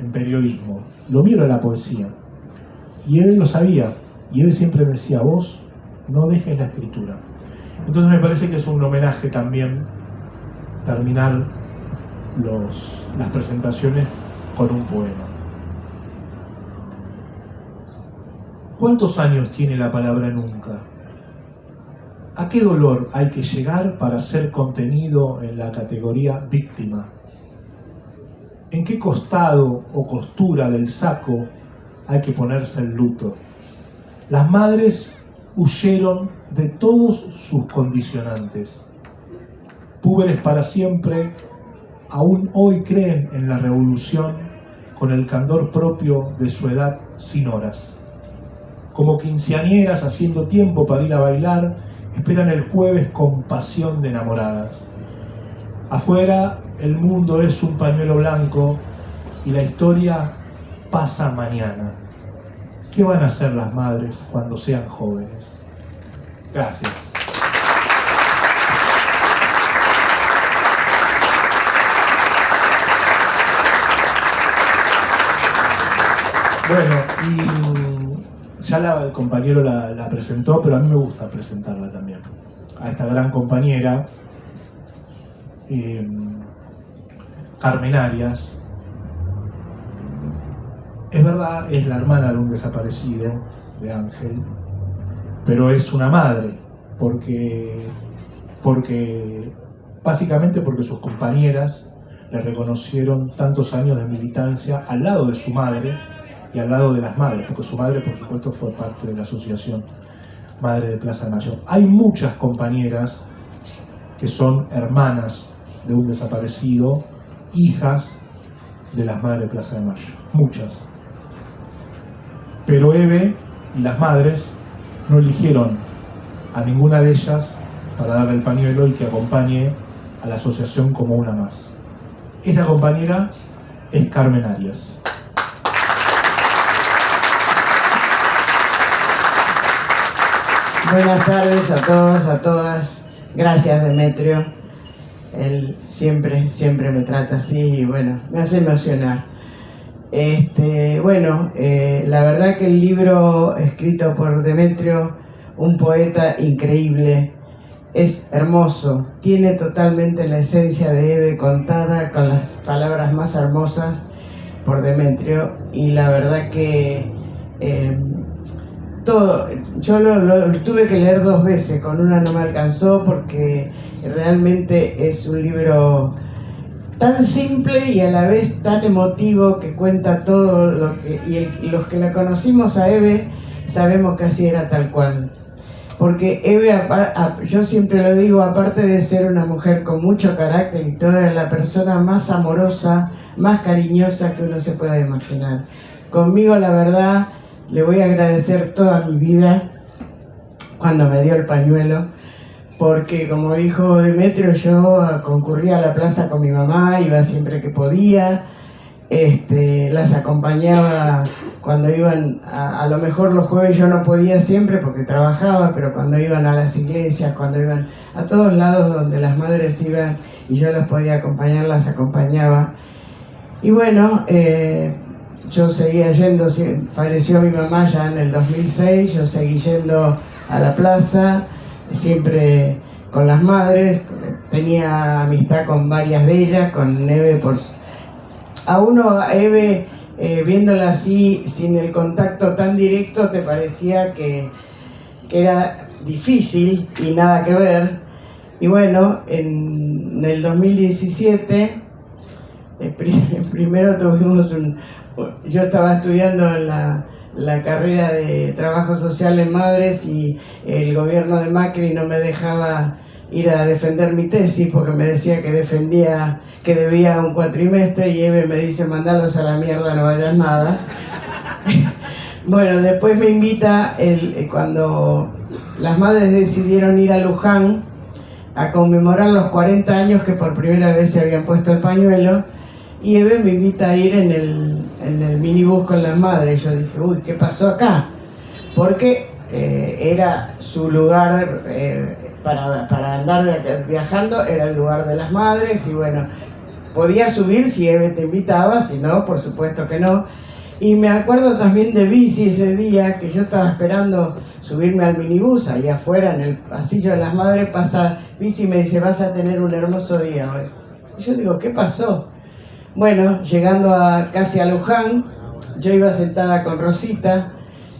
en periodismo. Lo mío era la poesía. Y él lo sabía. Y él siempre me decía, vos no dejes la escritura. Entonces me parece que es un homenaje también terminar las presentaciones con un poema. ¿Cuántos años tiene la palabra nunca? ¿A qué dolor hay que llegar para ser contenido en la categoría víctima? ¿En qué costado o costura del saco hay que ponerse el luto? Las madres huyeron de todos sus condicionantes. Púberes para siempre, aún hoy creen en la revolución con el candor propio de su edad sin horas. Como quinceañeras haciendo tiempo para ir a bailar, esperan el jueves con pasión de enamoradas. Afuera el mundo es un pañuelo blanco y la historia pasa mañana. ¿Qué van a hacer las madres cuando sean jóvenes? Gracias. Bueno, y ya el compañero la presentó, pero a mí me gusta presentarla también. A esta gran compañera, Carmen Arias. Es verdad, es la hermana de un desaparecido, de Ángel, pero es una madre, básicamente porque sus compañeras le reconocieron tantos años de militancia al lado de su madre y al lado de las madres, porque su madre, por supuesto, fue parte de la asociación Madre de Plaza de Mayo. Hay muchas compañeras que son hermanas de un desaparecido, hijas de las Madres de Plaza de Mayo, muchas. Pero Eve y las madres no eligieron a ninguna de ellas para darle el pañuelo y que acompañe a la asociación como una más. Esa compañera es Carmen Arias. Buenas tardes a todos, a todas. Gracias, Demetrio. Él siempre me trata así y bueno, me hace emocionar. La verdad que el libro escrito por Demetrio, un poeta increíble, es hermoso. Tiene totalmente la esencia de Eve contada con las palabras más hermosas por Demetrio y la verdad que yo lo tuve que leer 2 veces, con una no me alcanzó porque realmente es un libro tan simple y a la vez tan emotivo, que cuenta todo lo que... los que la conocimos a Eve sabemos que así era tal cual. Porque Eve, yo siempre lo digo, aparte de ser una mujer con mucho carácter y toda, era la persona más amorosa, más cariñosa que uno se pueda imaginar. Conmigo, la verdad, le voy a agradecer toda mi vida cuando me dio el pañuelo, porque como dijo Demetrio, yo concurría a la plaza con mi mamá, iba siempre que podía, las acompañaba cuando iban, a lo mejor los jueves yo no podía siempre porque trabajaba, pero cuando iban a las iglesias, cuando iban a todos lados donde las madres iban y yo las podía acompañar, las acompañaba. Y bueno, yo seguía yendo, falleció mi mamá ya en el 2006, yo seguí yendo a la plaza, siempre con las madres, tenía amistad con varias de ellas, con Eve a Eve, viéndola así, sin el contacto tan directo, te parecía que era difícil y nada que ver. Y bueno, en el 2017, primero tuvimos yo estaba estudiando en la carrera de trabajo social en Madres y el gobierno de Macri no me dejaba ir a defender mi tesis porque me decía que debía un cuatrimestre, y Eve me dice: mandalos a la mierda, no vayas nada. Bueno, después me invita cuando las madres decidieron ir a Luján a conmemorar los 40 años que por primera vez se habían puesto el pañuelo, y Eve me invita a ir en el minibús con las madres. Yo dije: uy, ¿qué pasó acá? Porque era su lugar para andar viajando, era el lugar de las madres, y bueno, podía subir si Eve te invitaba, si no, por supuesto que no. Y me acuerdo también de Bici ese día, que yo estaba esperando subirme al minibús, ahí afuera en el pasillo de las madres, pasa Bici y me dice: vas a tener un hermoso día hoy. Y yo digo: ¿qué pasó? Bueno, llegando casi a Luján, yo iba sentada con Rosita,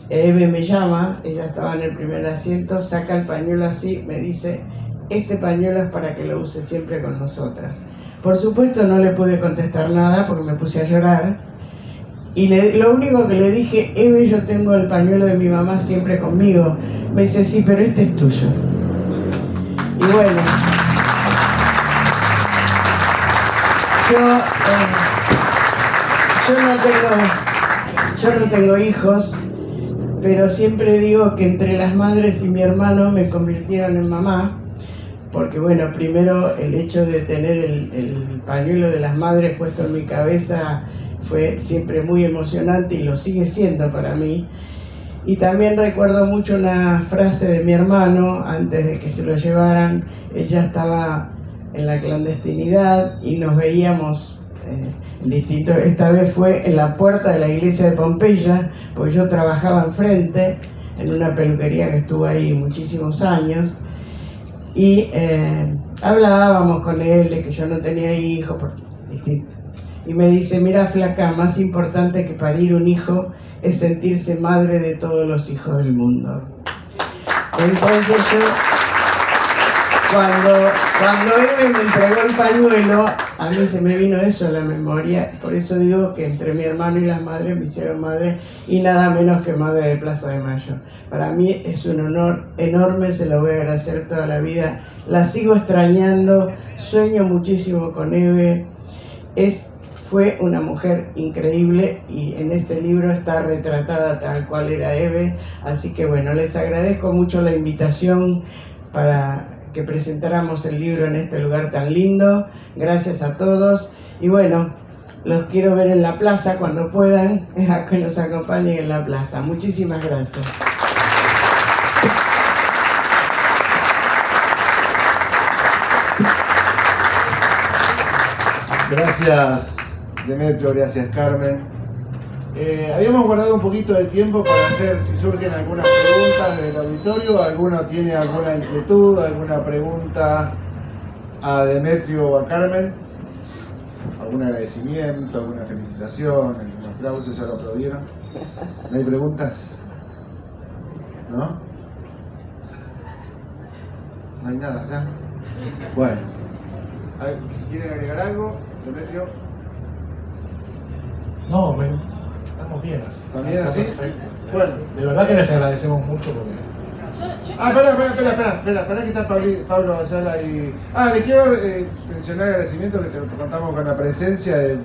Eve me llama, ella estaba en el primer asiento, saca el pañuelo así, me dice: este pañuelo es para que lo use siempre con nosotras. Por supuesto no le pude contestar nada porque me puse a llorar, y lo único que le dije: Eve, yo tengo el pañuelo de mi mamá siempre conmigo. Me dice: sí, pero este es tuyo. Y bueno, yo no tengo hijos, pero siempre digo que entre las madres y mi hermano me convirtieron en mamá, porque bueno, primero el hecho de tener el pañuelo de las madres puesto en mi cabeza fue siempre muy emocionante y lo sigue siendo para mí. Y también recuerdo mucho una frase de mi hermano antes de que se lo llevaran. Él ya estaba en la clandestinidad y nos veíamos distintos. Esta vez fue en la puerta de la iglesia de Pompeya, porque yo trabajaba enfrente en una peluquería que estuvo ahí muchísimos años, y hablábamos con él de que yo no tenía hijos, y me dice: mira, flaca, más importante que parir un hijo es sentirse madre de todos los hijos del mundo. Entonces yo, cuando Eve me entregó el pañuelo, a mí se me vino eso a la memoria. Por eso digo que entre mi hermano y las madres me hicieron madre, y nada menos que madre de Plaza de Mayo. Para mí es un honor enorme, se lo voy a agradecer toda la vida. La sigo extrañando, sueño muchísimo con Eve. Fue una mujer increíble, y en este libro está retratada tal cual era Eve. Así que bueno, les agradezco mucho la invitación para que presentáramos el libro en este lugar tan lindo. Gracias a todos, y bueno, los quiero ver en la plaza cuando puedan, a que nos acompañen en la plaza. Muchísimas gracias. Gracias, Demetrio, gracias, Carmen. Habíamos guardado un poquito de tiempo para hacer, si surgen algunas preguntas del auditorio. ¿Alguno tiene alguna inquietud, alguna pregunta a Demetrio o a Carmen? ¿Algún agradecimiento, alguna felicitación, algún aplauso? ¿Ya lo aplaudieron? ¿No hay preguntas? ¿No? ¿No hay nada ya? Bueno, ¿quieren agregar algo? Demetrio. No, estamos bien así. ¿También Está así? perfecto. Bueno. De verdad que les agradecemos mucho porque... Espera que está Pablo Ayala y... le quiero mencionar el agradecimiento que te contamos con la presencia de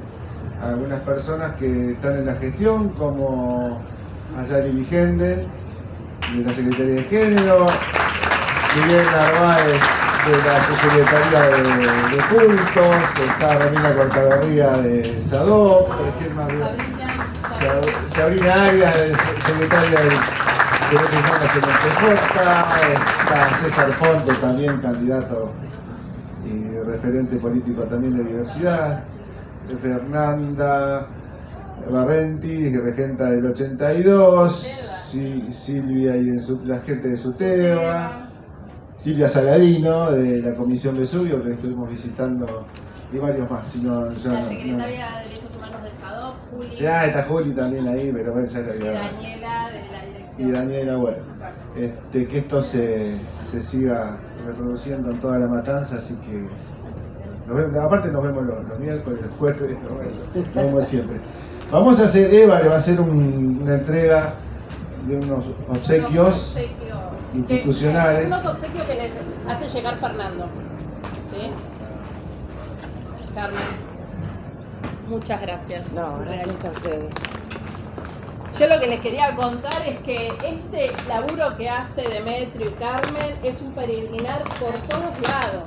algunas personas que están en la gestión, como Ayali Vigende, de la Secretaría de Género, Miguel Narváez, de la Subsecretaría de Cultos, está Romina Cortagarría de SADOP, ¿quién más? Sabrina Arias, secretaria de Derechos Humanos en el PJ, está César Fonte, también candidato y referente político también de diversidad, Fernanda Barrenti, regenta del 82, Silvia y la gente de Suteba, Silvia Saladino de la Comisión Vesubio, que estuvimos visitando, y varios más. Si no, la Secretaria de Derechos Humanos del SADOP, Juli. Ya está Juli también ahí, pero bueno, ya lo había. Y Daniela de la dirección. Y Daniela, bueno. Que esto se siga reproduciendo en toda la matanza, así que aparte nos vemos los miércoles, los jueves, nos vemos siempre. Vamos a hacer, Eva le va a hacer una entrega de unos obsequios institucionales. Unos obsequios que le hace llegar Fernando. ¿Sí? Carmen, muchas gracias. No, gracias a ustedes. Yo lo que les quería contar es que este laburo que hace Demetrio y Carmen es un peregrinar por todos lados.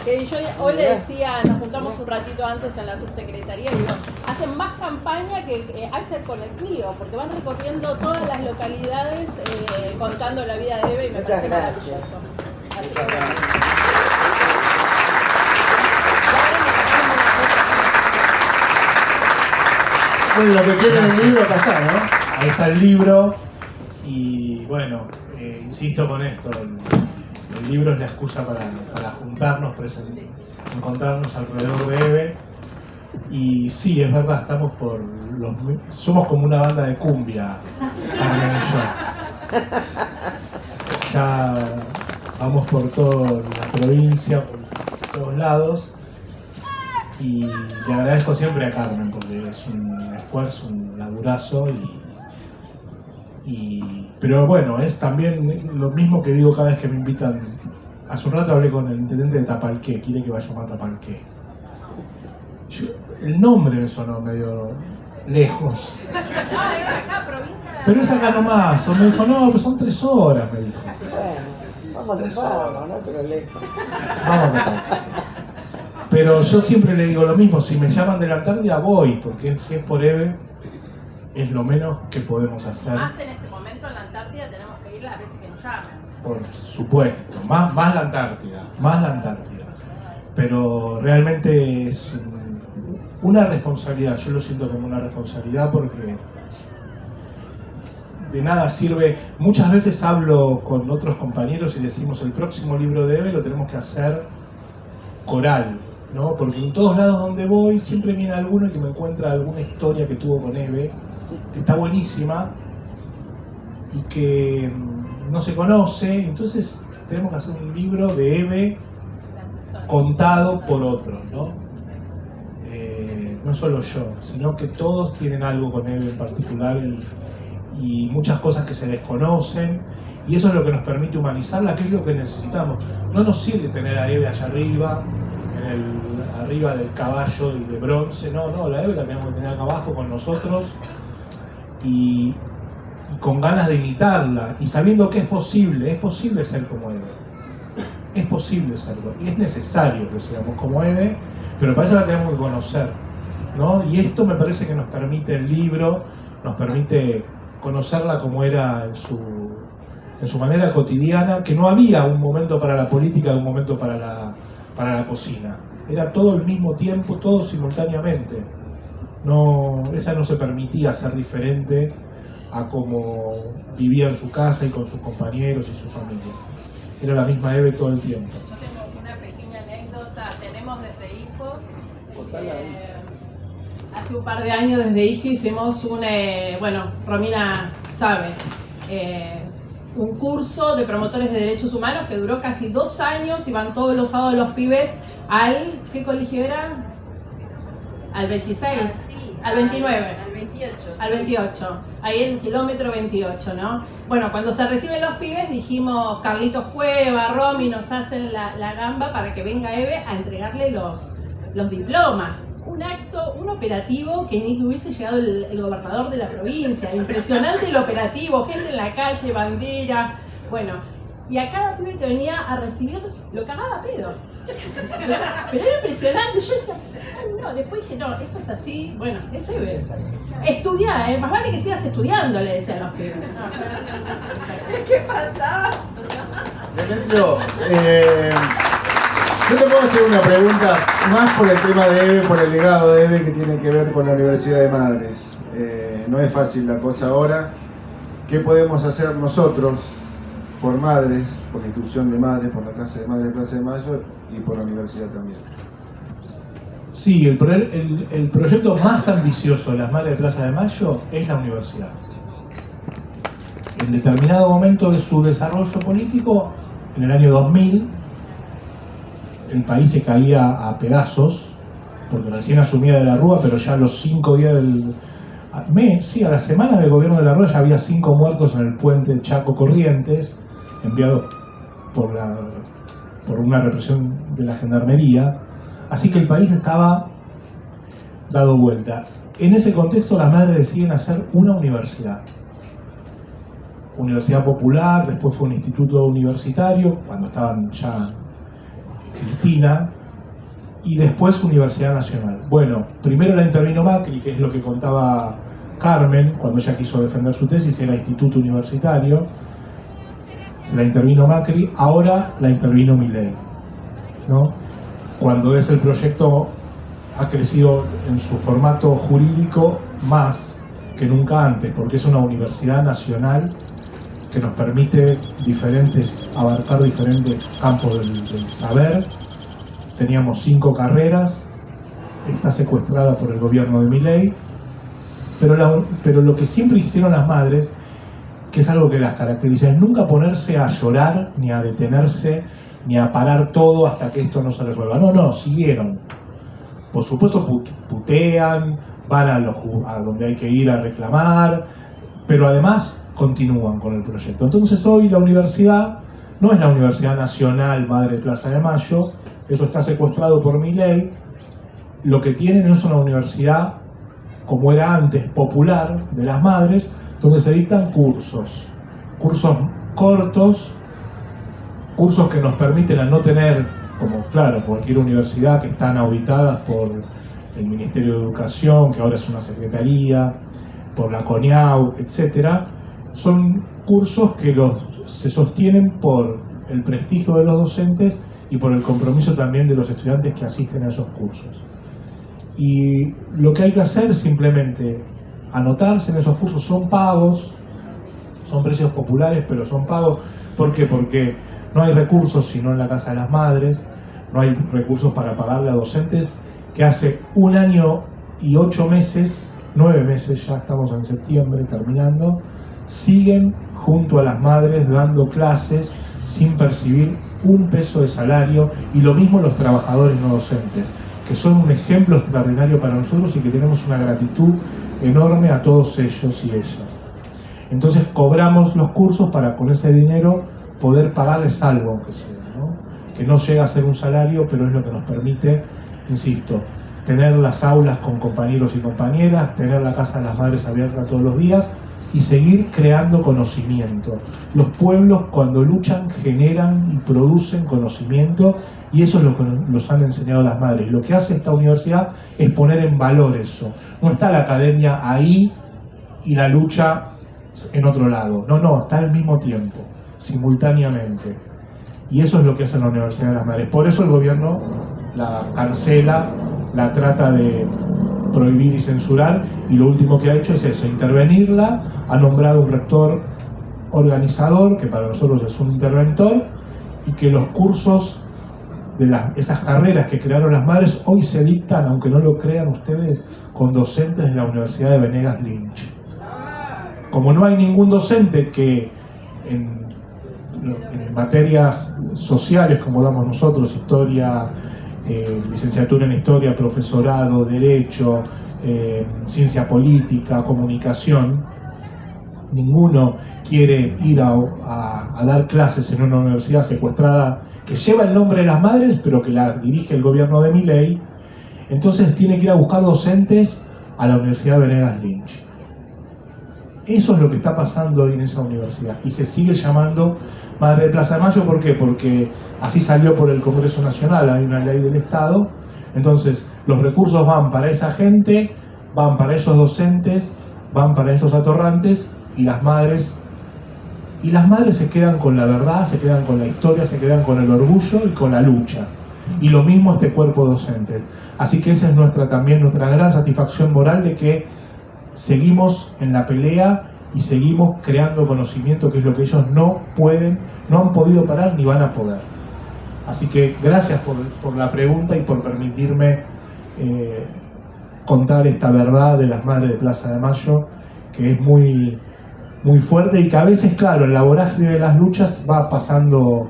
Que yo hoy le decía, nos juntamos un ratito antes en la subsecretaría y digo, hacen más campaña que Axel con el Clio, porque van recorriendo todas las localidades contando la vida de Eve y me Muchas parece gracias. maravilloso. Así que, Muchas bueno. gracias. Bueno, lo que quieren en el libro acá está, ¿no? Ahí está el libro y bueno, insisto con esto, el libro es la excusa para juntarnos, encontrarnos alrededor de Eve. Y sí, es verdad, somos como una banda de cumbia, Carmen y yo. Ya vamos por toda la provincia, por todos lados. Y le agradezco siempre a Carmen porque es un esfuerzo, un laburazo pero bueno, es también lo mismo que digo cada vez que me invitan. Hace un rato hablé con el intendente de Tapalqué, quiere que vaya a Tapalqué. El nombre me sonó medio lejos. No, es acá, provincia de... Pero es acá nomás. O me dijo, no, pues son 3 horas, me dijo. Bueno, vamos a toparlo, no hay problema. Vamos a Tapalqué. Pero yo siempre le digo lo mismo, si me llaman de la Antártida voy, porque si es por Eve, es lo menos que podemos hacer. Más en este momento en la Antártida tenemos que ir las veces que nos llamen. Por supuesto, más la Antártida. Pero realmente es una responsabilidad, yo lo siento como una responsabilidad porque de nada sirve. Muchas veces hablo con otros compañeros y decimos el próximo libro de Eve lo tenemos que hacer coral, ¿no? Porque en todos lados donde voy siempre viene alguno que me encuentra alguna historia que tuvo con Eve, que está buenísima y que no se conoce, entonces tenemos que hacer un libro de Eve contado por otros, ¿no? No solo yo, sino que todos tienen algo con Eve en particular y muchas cosas que se desconocen, y eso es lo que nos permite humanizarla, que es lo que necesitamos. No nos sirve tener a Eve allá arriba, arriba del caballo y de bronce, no, la Eve la tenemos que tener acá abajo con nosotros y con ganas de imitarla y sabiendo que es posible ser como Eve. Es posible serlo y es necesario que seamos como Eve, pero para eso la tenemos que conocer, ¿no? Y esto me parece que nos permite el libro, nos permite conocerla como era en su manera cotidiana, que no había un momento para la política y un momento para la cocina. Era todo al mismo tiempo, todo simultáneamente. Esa no se permitía ser diferente a como vivía en su casa y con sus compañeros y su familia. Era la misma Eve todo el tiempo. Yo tengo una pequeña anécdota, tenemos desde hijos. Hace un par de años desde hijos hicimos Romina sabe, un curso de promotores de derechos humanos que duró casi 2 años, iban todos los sábados los pibes ¿qué colegio era? al 26, Sí, al 29. Al 28. Al 28, ahí en el kilómetro 28, ¿no? Bueno, cuando se reciben los pibes dijimos, Carlitos Cueva, Romy nos hacen la gamba para que venga Eve a entregarle los diplomas. Un acto, un operativo que ni que hubiese llegado el gobernador de la provincia. Impresionante el operativo, gente en la calle, bandera. Bueno, y a cada pibe que venía a recibir lo cagaba a pedo. Pero era impresionante. Yo decía, "Ay, no", después dije, no, esto es así. Bueno, es Eve. Estudiá, más vale que sigas estudiando, le decían los pibes. ¿Qué pasaba? Demetrio, yo te puedo hacer una pregunta más por el tema de Eve, por el legado de Eve que tiene que ver con la Universidad de Madres. No es fácil la cosa ahora. ¿Qué podemos hacer nosotros por Madres, por la institución de Madres, por la Casa de Madres de Plaza de Mayo y por la universidad también? Sí, el proyecto más ambicioso de las Madres de Plaza de Mayo es la universidad. En determinado momento de su desarrollo político, en el año 2000, el país se caía a pedazos, porque recién asumía de la Rúa, pero ya a los 5 días a la semana del gobierno de la Rúa ya había 5 muertos en el puente Chaco Corrientes, enviados por una represión de la gendarmería. Así que el país estaba dado vuelta. En ese contexto las madres deciden hacer una universidad. Universidad popular, después fue un instituto universitario, cuando estaban ya Cristina, y después Universidad Nacional. Bueno, primero la intervino Macri, que es lo que contaba Carmen, cuando ella quiso defender su tesis, era instituto universitario. Se la intervino Macri, ahora la intervino Milei, ¿no? Cuando es el proyecto ha crecido en su formato jurídico más que nunca antes, porque es una universidad nacional que nos permite abarcar diferentes campos del saber. Teníamos 5 carreras, está secuestrada por el gobierno de Milei, pero lo que siempre hicieron las madres, que es algo que las caracteriza, es nunca ponerse a llorar, ni a detenerse, ni a parar todo hasta que esto no se resuelva. No, siguieron. Por supuesto putean, van a donde hay que ir a reclamar, pero además continúan con el proyecto. Entonces hoy la universidad no es la Universidad Nacional Madre de Plaza de Mayo, eso está secuestrado por Milei. Lo que tienen es una universidad, como era antes, popular, de las madres, donde se dictan cursos cortos, cursos que nos permiten, al no tener, como claro, cualquier universidad, que están auditadas por el Ministerio de Educación, que ahora es una secretaría, por la CONIAU, etc. Son cursos que se sostienen por el prestigio de los docentes y por el compromiso también de los estudiantes que asisten a esos cursos. Y lo que hay que hacer es simplemente anotarse en esos cursos. Son pagos, son precios populares, pero son pagos. ¿Por qué? Porque no hay recursos sino en la Casa de las Madres, no hay recursos para pagarle a docentes que hace 1 año y 8 meses, 9 meses, ya estamos en septiembre terminando, siguen junto a las madres dando clases sin percibir un peso de salario, y lo mismo los trabajadores no docentes, que son un ejemplo extraordinario para nosotros y que tenemos una gratitud enorme a todos ellos y ellas. Entonces cobramos los cursos para con ese dinero poder pagarles algo, aunque sea, ¿no? Que no llega a ser un salario, pero es lo que nos permite, insisto, tener las aulas con compañeros y compañeras, tener la Casa de las Madres abierta todos los días y seguir creando conocimiento. Los pueblos, cuando luchan, generan y producen conocimiento, y eso es lo que nos han enseñado las madres. Y lo que hace esta universidad es poner en valor eso. No está la academia ahí y la lucha en otro lado. No, está al mismo tiempo, simultáneamente. Y eso es lo que hace la Universidad de las Madres. Por eso el gobierno la cancela, la trata de prohibir y censurar, y lo último que ha hecho es eso, intervenirla. Ha nombrado un rector organizador, que para nosotros es un interventor, y que los cursos de esas carreras que crearon las madres hoy se dictan, aunque no lo crean ustedes, con docentes de la Universidad de Venegas Lynch. Como no hay ningún docente que en materias sociales como damos nosotros, historia, licenciatura en Historia, profesorado, Derecho, Ciencia Política, Comunicación. Ninguno quiere ir a dar clases en una universidad secuestrada que lleva el nombre de las madres, pero que la dirige el gobierno de Milei. Entonces tiene que ir a buscar docentes a la Universidad Venegas Lynch. Eso es lo que está pasando hoy en esa universidad. Y se sigue llamando Madre de Plaza de Mayo. ¿Por qué? Porque así salió por el Congreso Nacional, hay una ley del Estado. Entonces los recursos van para esa gente, van para esos docentes, van para esos atorrantes, y las madres se quedan con la verdad, se quedan con la historia, se quedan con el orgullo y con la lucha. Y lo mismo este cuerpo docente. Así que esa es también nuestra gran satisfacción moral, de que seguimos en la pelea y seguimos creando conocimiento, que es lo que ellos no han podido parar ni van a poder. Así que gracias por la pregunta y por permitirme contar esta verdad de las madres de Plaza de Mayo, que es muy, muy fuerte y que a veces, claro, en la vorágine de las luchas va pasando,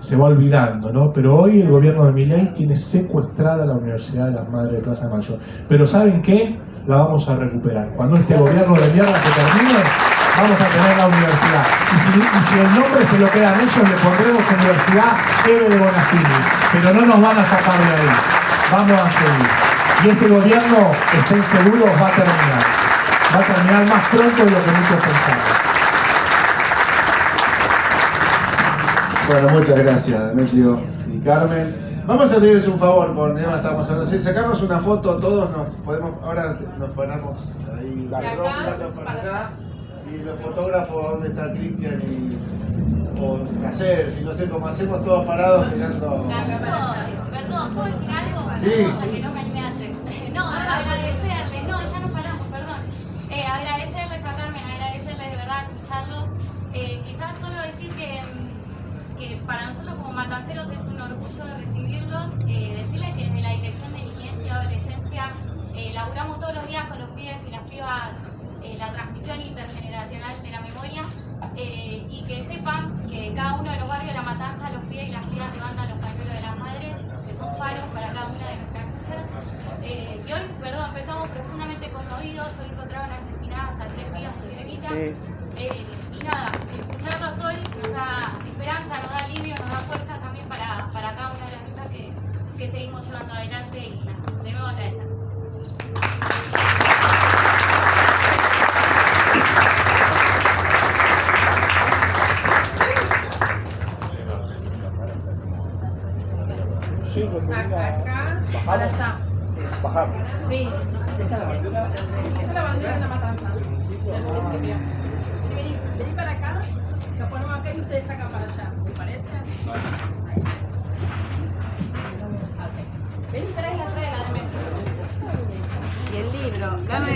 se va olvidando, ¿no? Pero hoy el gobierno de Milei tiene secuestrada la Universidad de las Madres de Plaza de Mayo. Pero ¿saben qué? La vamos a recuperar. Cuando este gobierno de mierda se termine, vamos a tener la universidad. Y si el nombre se lo quedan ellos, le pondremos Universidad Eve de Bonafini. Pero no nos van a sacar de ahí. Vamos a seguir. Y este gobierno, estén seguros, va a terminar. Va a terminar más pronto de lo que muchos pensaban. Bueno, muchas gracias, Demetrio y Carmen. Vamos a pedirles un favor, con Eva estamos hablando, sacarnos una foto todos, ahora nos paramos ahí, De acá, dos platos para allá, y los fotógrafos, ¿dónde está Cristian o Cacer? Y no sé cómo hacemos, todos parados mirando. Perdón, ¿puedo decir algo? Sí. Cosa que no me animé a hacer. No, agradecerles, no, ya nos paramos, perdón. Agradecerles a Carmen, agradecerles de verdad, escucharlos. Quizás solo decir que para nosotros como matanceros es un orgullo recibirlos, decirles que desde la Dirección de Niñez y Adolescencia laburamos todos los días con los pibes y las pibas la transmisión intergeneracional de la memoria, y que sepan que cada uno de los barrios de La Matanza, los pibes y las pibas levantan los pañuelos de las madres, que son faros para cada una de nuestras luchas. Y hoy, perdón, estamos profundamente conmovidos, hoy encontraron asesinadas a 3 pibas de Cirenita. Y nada, escucharlos hoy nos da esperanza, nos da alivio, nos da fuerza también para cada una de las luchas que seguimos llevando adelante, y nada, de nuevo agradecer. Acá, para allá. Bajamos. Sí. Esta es la bandera de La Matanza, del municipio. Vení para acá, lo ponemos acá y ustedes sacan para allá, ¿te parece? Ahí. Vení, trae la de Metro. Y el libro. Dame